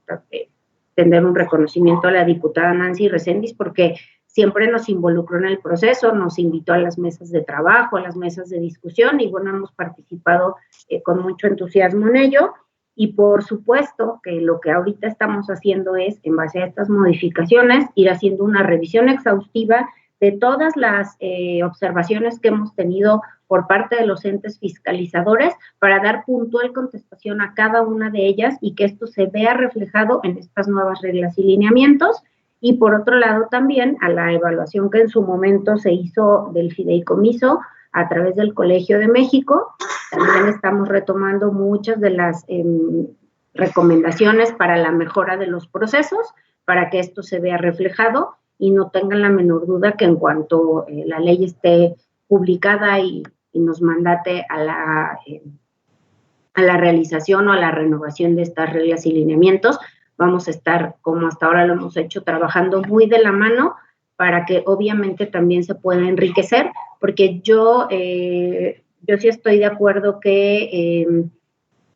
tender un reconocimiento a la diputada Nancy Reséndiz, porque siempre nos involucró en el proceso, nos invitó a las mesas de trabajo, a las mesas de discusión, y bueno, hemos participado con mucho entusiasmo en ello. Y por supuesto que lo que ahorita estamos haciendo es, en base a estas modificaciones, ir haciendo una revisión exhaustiva de todas las observaciones que hemos tenido por parte de los entes fiscalizadores, para dar puntual contestación a cada una de ellas y que esto se vea reflejado en estas nuevas reglas y lineamientos. Y por otro lado también a la evaluación que en su momento se hizo del fideicomiso a través del Colegio de México. También estamos retomando muchas de las recomendaciones para la mejora de los procesos, para que esto se vea reflejado, y no tengan la menor duda que en cuanto la ley esté publicada y nos mandate a la realización o a la renovación de estas reglas y lineamientos, vamos a estar, como hasta ahora lo hemos hecho, trabajando muy de la mano para que obviamente también se pueda enriquecer, porque yo sí estoy de acuerdo que,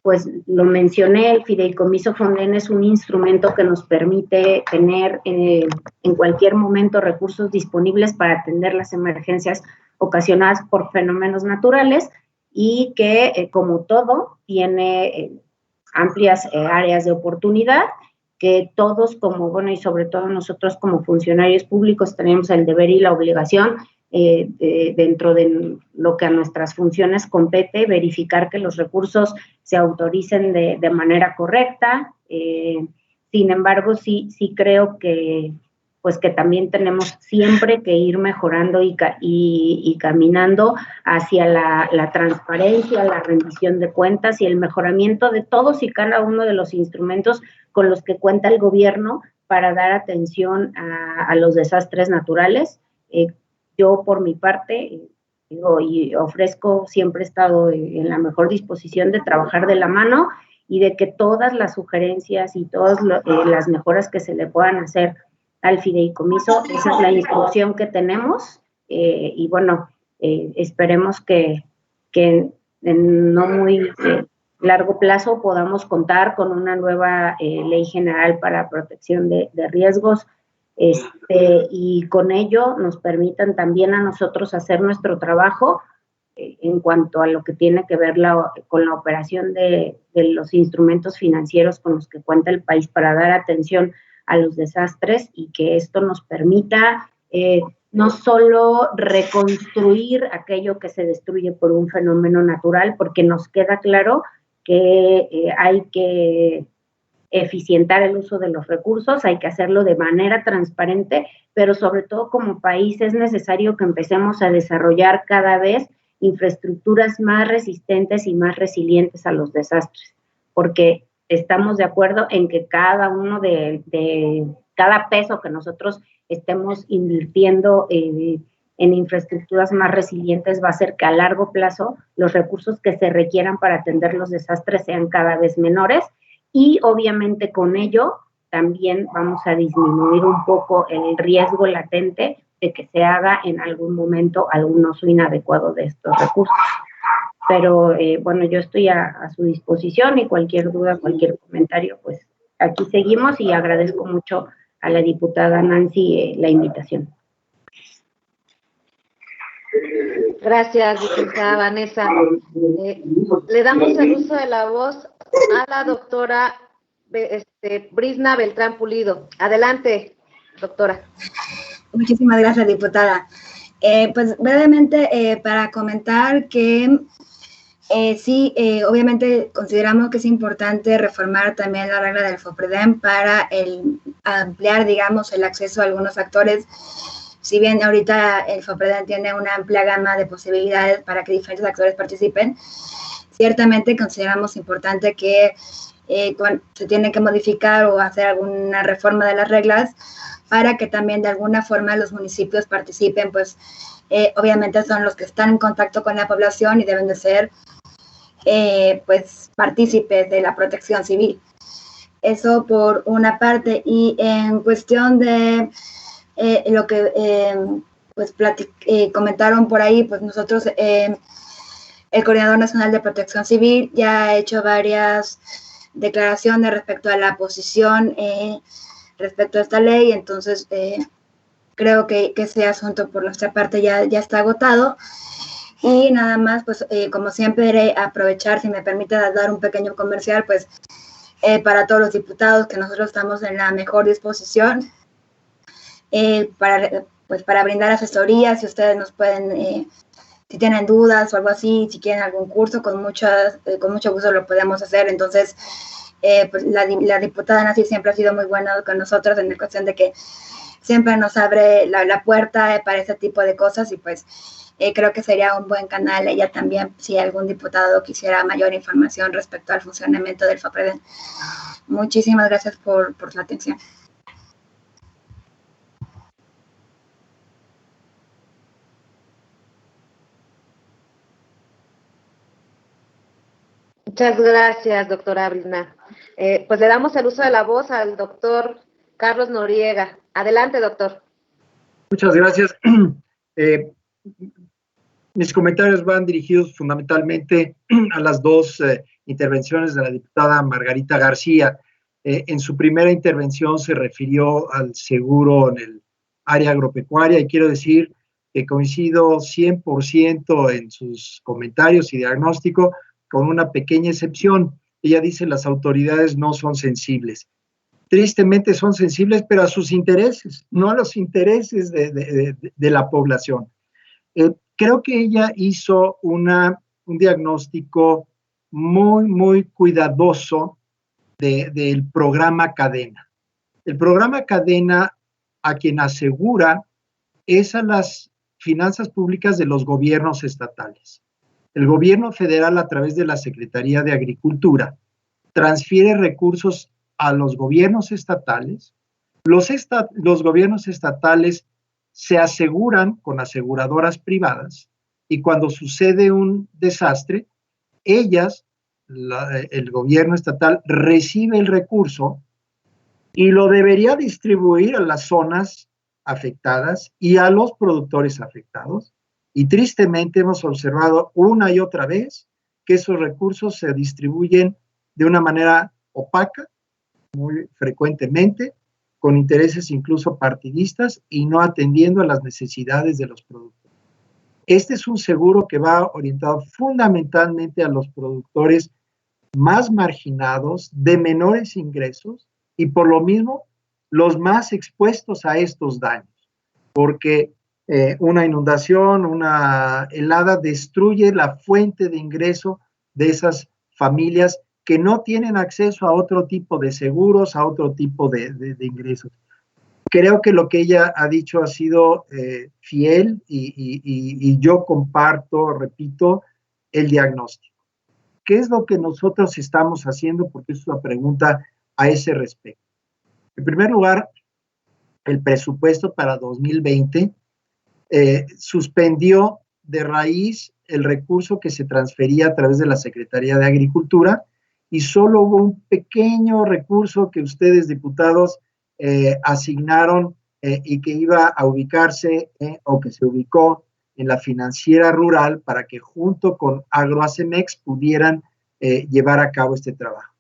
pues lo mencioné, el fideicomiso Fonden es un instrumento que nos permite tener en cualquier momento recursos disponibles para atender las emergencias ocasionadas por fenómenos naturales, y que, como todo, tiene amplias áreas de oportunidad, que todos como, bueno, y sobre todo nosotros como funcionarios públicos tenemos el deber y la obligación dentro de lo que a nuestras funciones compete, verificar que los recursos se autoricen de manera correcta. Sin embargo, sí creo que pues que también tenemos siempre que ir mejorando y caminando hacia la transparencia, la rendición de cuentas y el mejoramiento de todos y cada uno de los instrumentos con los que cuenta el gobierno para dar atención a los desastres naturales. Yo, por mi parte, digo, y ofrezco, siempre he estado en la mejor disposición de trabajar de la mano y de que todas las sugerencias y todas las mejoras que se le puedan hacer al fideicomiso, esa es la instrucción que tenemos, y bueno, esperemos que en no muy largo plazo podamos contar con una nueva ley general para protección de riesgos, y con ello nos permitan también a nosotros hacer nuestro trabajo en cuanto a lo que tiene que ver con la operación de los instrumentos financieros con los que cuenta el país para dar atención a los desastres, y que esto nos permita no solo reconstruir aquello que se destruye por un fenómeno natural, porque nos queda claro que hay que eficientar el uso de los recursos, hay que hacerlo de manera transparente, pero sobre todo como país es necesario que empecemos a desarrollar cada vez infraestructuras más resistentes y más resilientes a los desastres, porque estamos de acuerdo en que cada uno de cada peso que nosotros estemos invirtiendo en infraestructuras más resilientes va a hacer que a largo plazo los recursos que se requieran para atender los desastres sean cada vez menores, y obviamente con ello también vamos a disminuir un poco el riesgo latente de que se haga en algún momento algún uso inadecuado de estos recursos. Pero bueno, yo estoy a su disposición, y cualquier duda, cualquier comentario, pues aquí seguimos, y agradezco mucho a la diputada Nancy la invitación. Gracias, diputada Vanessa. Le damos el uso de la voz a la doctora Brisna Beltrán Pulido. Adelante, doctora. Muchísimas gracias, diputada. Pues brevemente para comentar que sí, obviamente consideramos que es importante reformar también la regla del FOPREDEM para ampliar, digamos, el acceso a algunos actores. Si bien ahorita el FOPREDEM tiene una amplia gama de posibilidades para que diferentes actores participen, ciertamente consideramos importante que se tiene que modificar o hacer alguna reforma de las reglas para que también de alguna forma los municipios participen, pues obviamente son los que están en contacto con la población y deben de ser pues partícipes de la protección civil. Eso por una parte. Y en cuestión de lo que pues comentaron por ahí, pues nosotros, el Coordinador Nacional de Protección Civil ya ha hecho varias declaraciones respecto a la posición respecto a esta ley, entonces creo que ese asunto por nuestra parte ya está agotado. Y nada más, pues como siempre, aprovechar, si me permite dar un pequeño comercial, pues para todos los diputados, que nosotros estamos en la mejor disposición para brindar asesoría, si ustedes nos pueden, si tienen dudas o algo así, si quieren algún curso, con mucho gusto lo podemos hacer. Entonces, pues la diputada Nancy siempre ha sido muy buena con nosotros en la cuestión de que siempre nos abre la puerta para ese tipo de cosas, y pues creo que sería un buen canal ella también, si algún diputado quisiera mayor información respecto al funcionamiento del FOPREDEM. Muchísimas gracias por la atención. Muchas gracias, doctora Brisna. Pues le damos el uso de la voz al doctor Carlos Noriega. Adelante, doctor. Muchas gracias. Mis comentarios van dirigidos fundamentalmente a las dos intervenciones de la diputada Margarita García. En su primera intervención se refirió al seguro en el área agropecuaria, y quiero decir que coincido 100% en sus comentarios y diagnóstico, con una pequeña excepción. Ella dice las autoridades no son sensibles. Tristemente son sensibles, pero a sus intereses, no a los intereses de la población. Creo que ella hizo un diagnóstico muy, muy cuidadoso del programa Cadena. El programa Cadena, a quien asegura, es a las finanzas públicas de los gobiernos estatales. El gobierno federal, a través de la Secretaría de Agricultura, transfiere recursos a los gobiernos estatales. Los gobiernos estatales se aseguran con aseguradoras privadas y cuando sucede un desastre, el gobierno estatal recibe el recurso y lo debería distribuir a las zonas afectadas y a los productores afectados. Y tristemente hemos observado una y otra vez que esos recursos se distribuyen de una manera opaca, muy frecuentemente, con intereses incluso partidistas y no atendiendo a las necesidades de los productores. Este es un seguro que va orientado fundamentalmente a los productores más marginados, de menores ingresos y por lo mismo los más expuestos a estos daños, porque una inundación, una helada destruye la fuente de ingreso de esas familias que no tienen acceso a otro tipo de seguros, a otro tipo de ingresos. Creo que lo que ella ha dicho ha sido fiel y yo comparto, repito, el diagnóstico. ¿Qué es lo que nosotros estamos haciendo? Porque es una pregunta a ese respecto. En primer lugar, el presupuesto para 2020 suspendió de raíz el recurso que se transfería a través de la Secretaría de Agricultura y solo hubo un pequeño recurso que ustedes, diputados, asignaron y que iba a ubicarse o que se ubicó en la financiera rural para que junto con Agroacemex pudieran llevar a cabo este trabajo.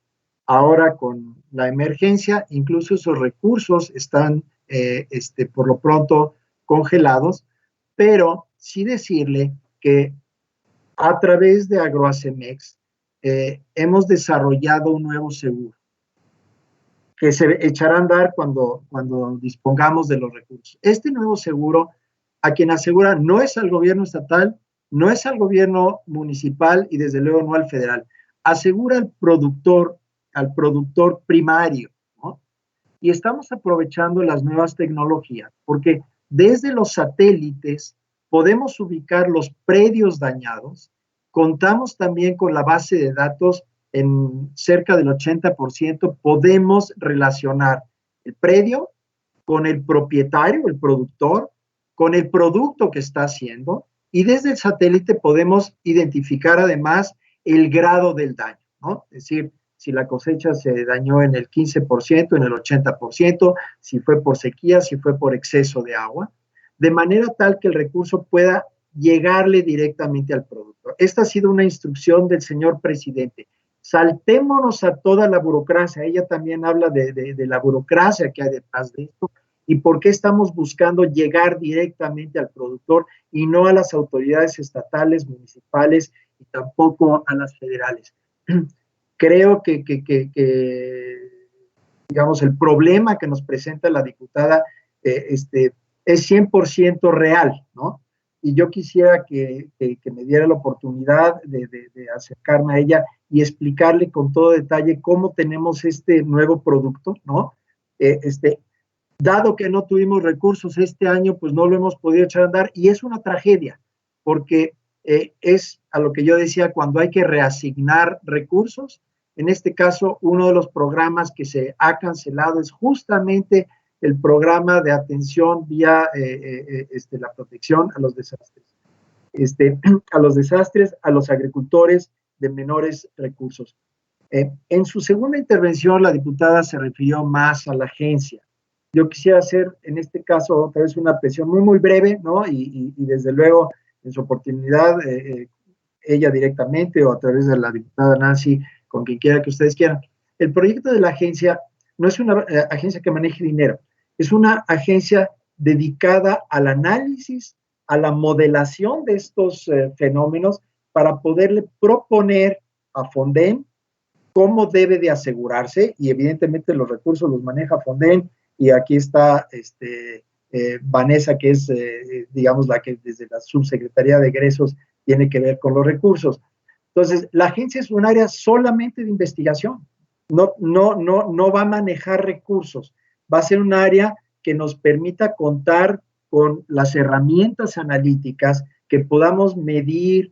Ahora con la emergencia, incluso esos recursos están por lo pronto congelados, pero sí decirle que a través de Agroacemex hemos desarrollado un nuevo seguro que se echará a andar cuando dispongamos de los recursos. Este nuevo seguro, a quien asegura, no es al gobierno estatal, no es al gobierno municipal y desde luego no al federal. Asegura al productor primario, ¿no? Y estamos aprovechando las nuevas tecnologías, porque desde los satélites podemos ubicar los predios dañados, contamos también con la base de datos en cerca del 80%, podemos relacionar el predio con el propietario, el productor, con el producto que está haciendo, y desde el satélite podemos identificar además el grado del daño, ¿no? Es decir, si la cosecha se dañó en el 15%, en el 80%, si fue por sequía, si fue por exceso de agua, de manera tal que el recurso pueda llegarle directamente al productor. Esta ha sido una instrucción del señor presidente. Saltémonos a toda la burocracia. Ella también habla de la burocracia que hay detrás de esto y por qué estamos buscando llegar directamente al productor y no a las autoridades estatales, municipales y tampoco a las federales. Creo que digamos, el problema que nos presenta la diputada es 100% real, ¿no? Y yo quisiera que me diera la oportunidad de acercarme a ella y explicarle con todo detalle cómo tenemos este nuevo producto, ¿no? Dado que no tuvimos recursos este año, pues no lo hemos podido echar a andar y es una tragedia, porque es a lo que yo decía, cuando hay que reasignar recursos. En este caso, uno de los programas que se ha cancelado es justamente el programa de atención vía la protección a los desastres. A los agricultores de menores recursos. En su segunda intervención, la diputada se refirió más a la agencia. Yo quisiera hacer, en este caso, otra vez una apreciación muy, muy breve, ¿no? Y desde luego, en su oportunidad, ella directamente o a través de la diputada Nancy, con quien quiera que ustedes quieran. El proyecto de la agencia no es una agencia que maneje dinero, es una agencia dedicada al análisis a la modelación de estos fenómenos para poderle proponer a Fonden cómo debe de asegurarse, y evidentemente los recursos los maneja Fonden, y aquí está Vanessa, que es, digamos, la que desde la Subsecretaría de Egresos tiene que ver con los recursos. Entonces, la agencia es un área solamente de investigación, no va a manejar recursos, va a ser un área que nos permita contar con las herramientas analíticas, que podamos medir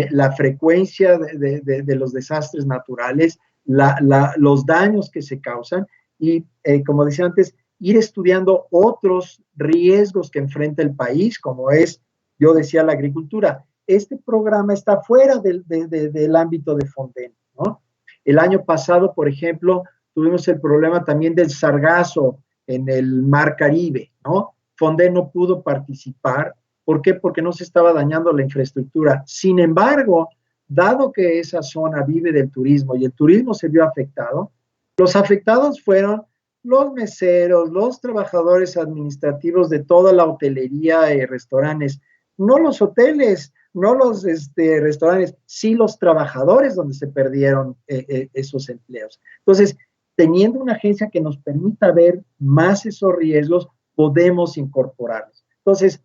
la frecuencia de los desastres naturales, los daños que se causan, y como decía antes, ir estudiando otros riesgos que enfrenta el país, como es, yo decía, la agricultura. Este programa está fuera del ámbito de Fonden, ¿no? El año pasado, por ejemplo, tuvimos el problema también del sargazo en el Mar Caribe, ¿no? Fonden no pudo participar. ¿Por qué? Porque no se estaba dañando la infraestructura. Sin embargo, dado que esa zona vive del turismo y el turismo se vio afectado, los afectados fueron los meseros, los trabajadores administrativos de toda la hotelería y restaurantes, no los hoteles, no los restaurantes, sí los trabajadores donde se perdieron esos empleos. Entonces, teniendo una agencia que nos permita ver más esos riesgos, podemos incorporarlos. Entonces,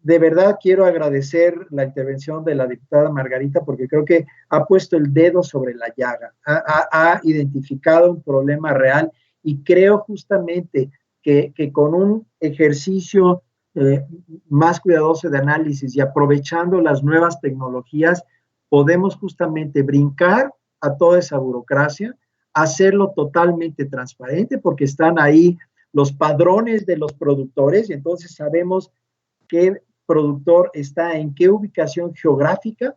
de verdad quiero agradecer la intervención de la diputada Margarita, porque creo que ha puesto el dedo sobre la llaga, ha identificado un problema real, y creo justamente que con un ejercicio más cuidadoso de análisis y aprovechando las nuevas tecnologías, podemos justamente brincar a toda esa burocracia, hacerlo totalmente transparente, porque están ahí los padrones de los productores, y entonces sabemos qué productor está en qué ubicación geográfica,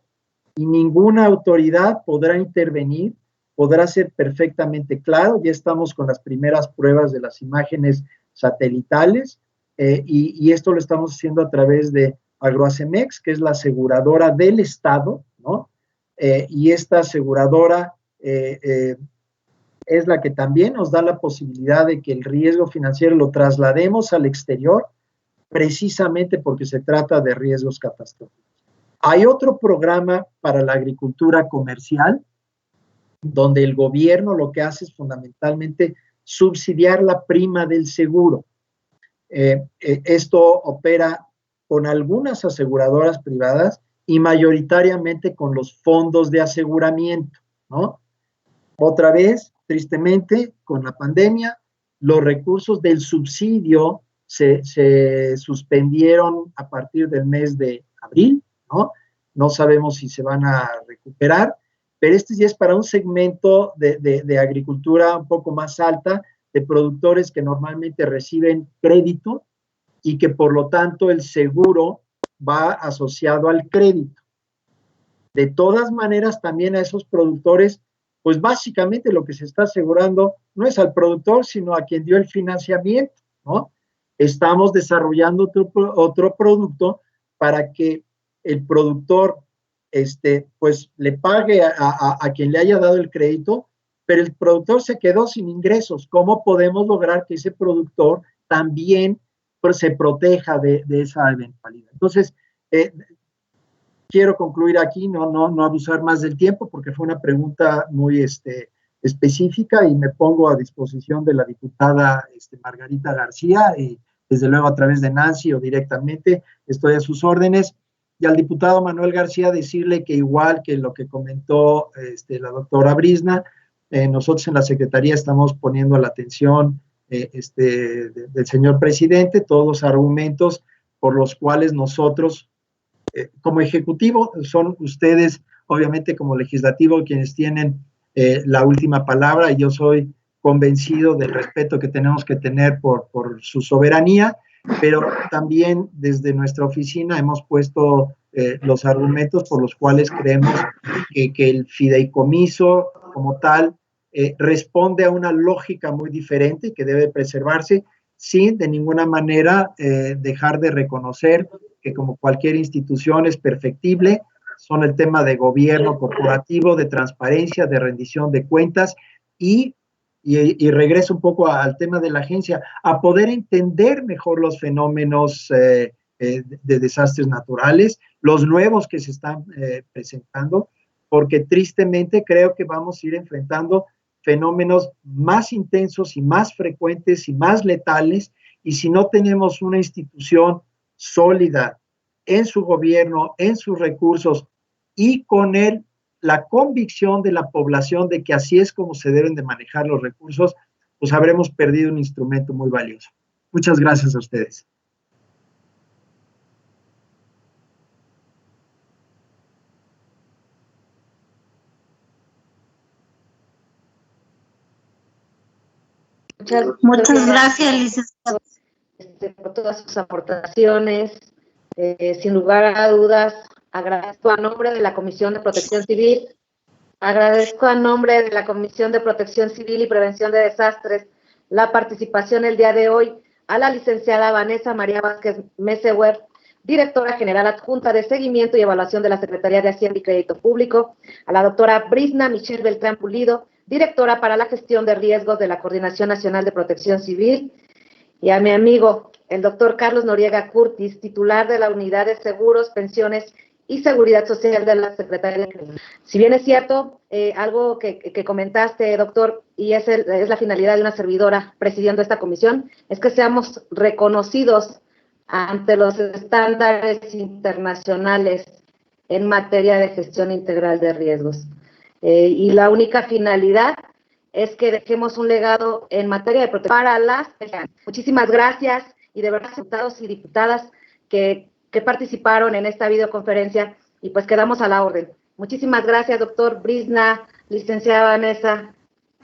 y ninguna autoridad podrá intervenir, podrá ser perfectamente claro. Ya estamos con las primeras pruebas de las imágenes satelitales, y esto lo estamos haciendo a través de Agroacemex, que es la aseguradora del Estado, ¿no? Y esta aseguradora es la que también nos da la posibilidad de que el riesgo financiero lo traslademos al exterior, precisamente porque se trata de riesgos catastróficos. Hay otro programa para la agricultura comercial, donde el gobierno lo que hace es fundamentalmente subsidiar la prima del seguro. Esto opera con algunas aseguradoras privadas y mayoritariamente con los fondos de aseguramiento, ¿no? Otra vez, tristemente, con la pandemia, los recursos del subsidio se suspendieron a partir del mes de abril, ¿no? No sabemos si se van a recuperar, pero este ya es para un segmento de agricultura un poco más alta, de productores que normalmente reciben crédito y que por lo tanto el seguro va asociado al crédito. De todas maneras, también a esos productores, pues básicamente lo que se está asegurando no es al productor, sino a quien dio el financiamiento, ¿no? Estamos desarrollando otro producto para que el productor pues le pague a quien le haya dado el crédito, pero el productor se quedó sin ingresos. ¿Cómo podemos lograr que ese productor también se proteja de esa eventualidad? Entonces, quiero concluir aquí, no abusar más del tiempo, porque fue una pregunta muy específica, y me pongo a disposición de la diputada Margarita García, y desde luego a través de Nancy o directamente estoy a sus órdenes. Y al diputado Manuel García decirle que, igual que lo que comentó la doctora Brizna, nosotros en la Secretaría estamos poniendo a la atención del señor presidente todos los argumentos por los cuales nosotros, como Ejecutivo, son ustedes, obviamente, como Legislativo, quienes tienen la última palabra, y yo soy convencido del respeto que tenemos que tener por su soberanía, pero también desde nuestra oficina hemos puesto los argumentos por los cuales creemos que el fideicomiso como tal responde a una lógica muy diferente que debe preservarse, sin de ninguna manera dejar de reconocer que, como cualquier institución, es perfectible. Son el tema de gobierno corporativo, de transparencia, de rendición de cuentas, y regreso un poco al tema de la agencia, a poder entender mejor los fenómenos de desastres naturales, los nuevos que se están presentando, porque tristemente creo que vamos a ir enfrentando fenómenos más intensos y más frecuentes y más letales, y si no tenemos una institución sólida en su gobierno, en sus recursos y con la convicción de la población de que así es como se deben de manejar los recursos, pues habremos perdido un instrumento muy valioso. Muchas gracias a ustedes. Muchas gracias, licenciado. Por todas sus aportaciones. Sin lugar a dudas, agradezco a nombre de la Comisión de Protección Civil, y Prevención de Desastres la participación el día de hoy a la licenciada Vanessa María Vázquez Meseguer, directora general adjunta de Seguimiento y Evaluación de la Secretaría de Hacienda y Crédito Público, a la doctora Brisna Michelle Beltrán Pulido, directora para la Gestión de Riesgos de la Coordinación Nacional de Protección Civil, y a mi amigo, el doctor Carlos Noriega Curtis, titular de la Unidad de Seguros, Pensiones y Seguridad Social de la Secretaría de Crédito. Si bien es cierto, algo que comentaste, doctor, y es la finalidad de una servidora presidiendo esta comisión, es que seamos reconocidos ante los estándares internacionales en materia de gestión integral de riesgos. Y la única finalidad es que dejemos un legado en materia de protección para las personas. Muchísimas gracias, y de verdad, diputados y diputadas que participaron en esta videoconferencia, y pues quedamos a la orden. Muchísimas gracias, doctor Brisna, licenciada Vanessa,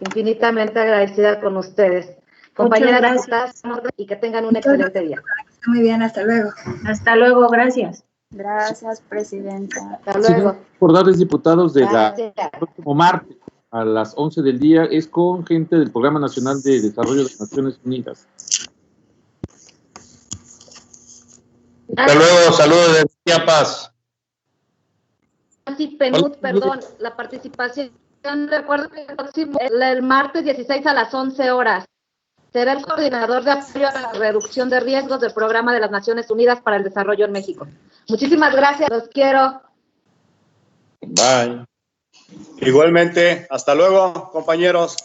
infinitamente agradecida con ustedes. Compañeras diputadas, y que tengan un excelente día. Muy bien, hasta luego. Hasta luego, gracias. Gracias, presidenta. Hasta luego. Sí, recordarles, diputados, el Gracias. próximo martes a las 11 del día es con gente del Programa Nacional de Desarrollo de Naciones Unidas. Hasta luego, saludos de Chiapas. Sí, PNUD, perdón, la participación, recuerdo que el martes 16 a las 11 horas. Será el coordinador de apoyo a la reducción de riesgos del Programa de las Naciones Unidas para el Desarrollo en México. Muchísimas gracias, los quiero. Bye. Igualmente, hasta luego, compañeros.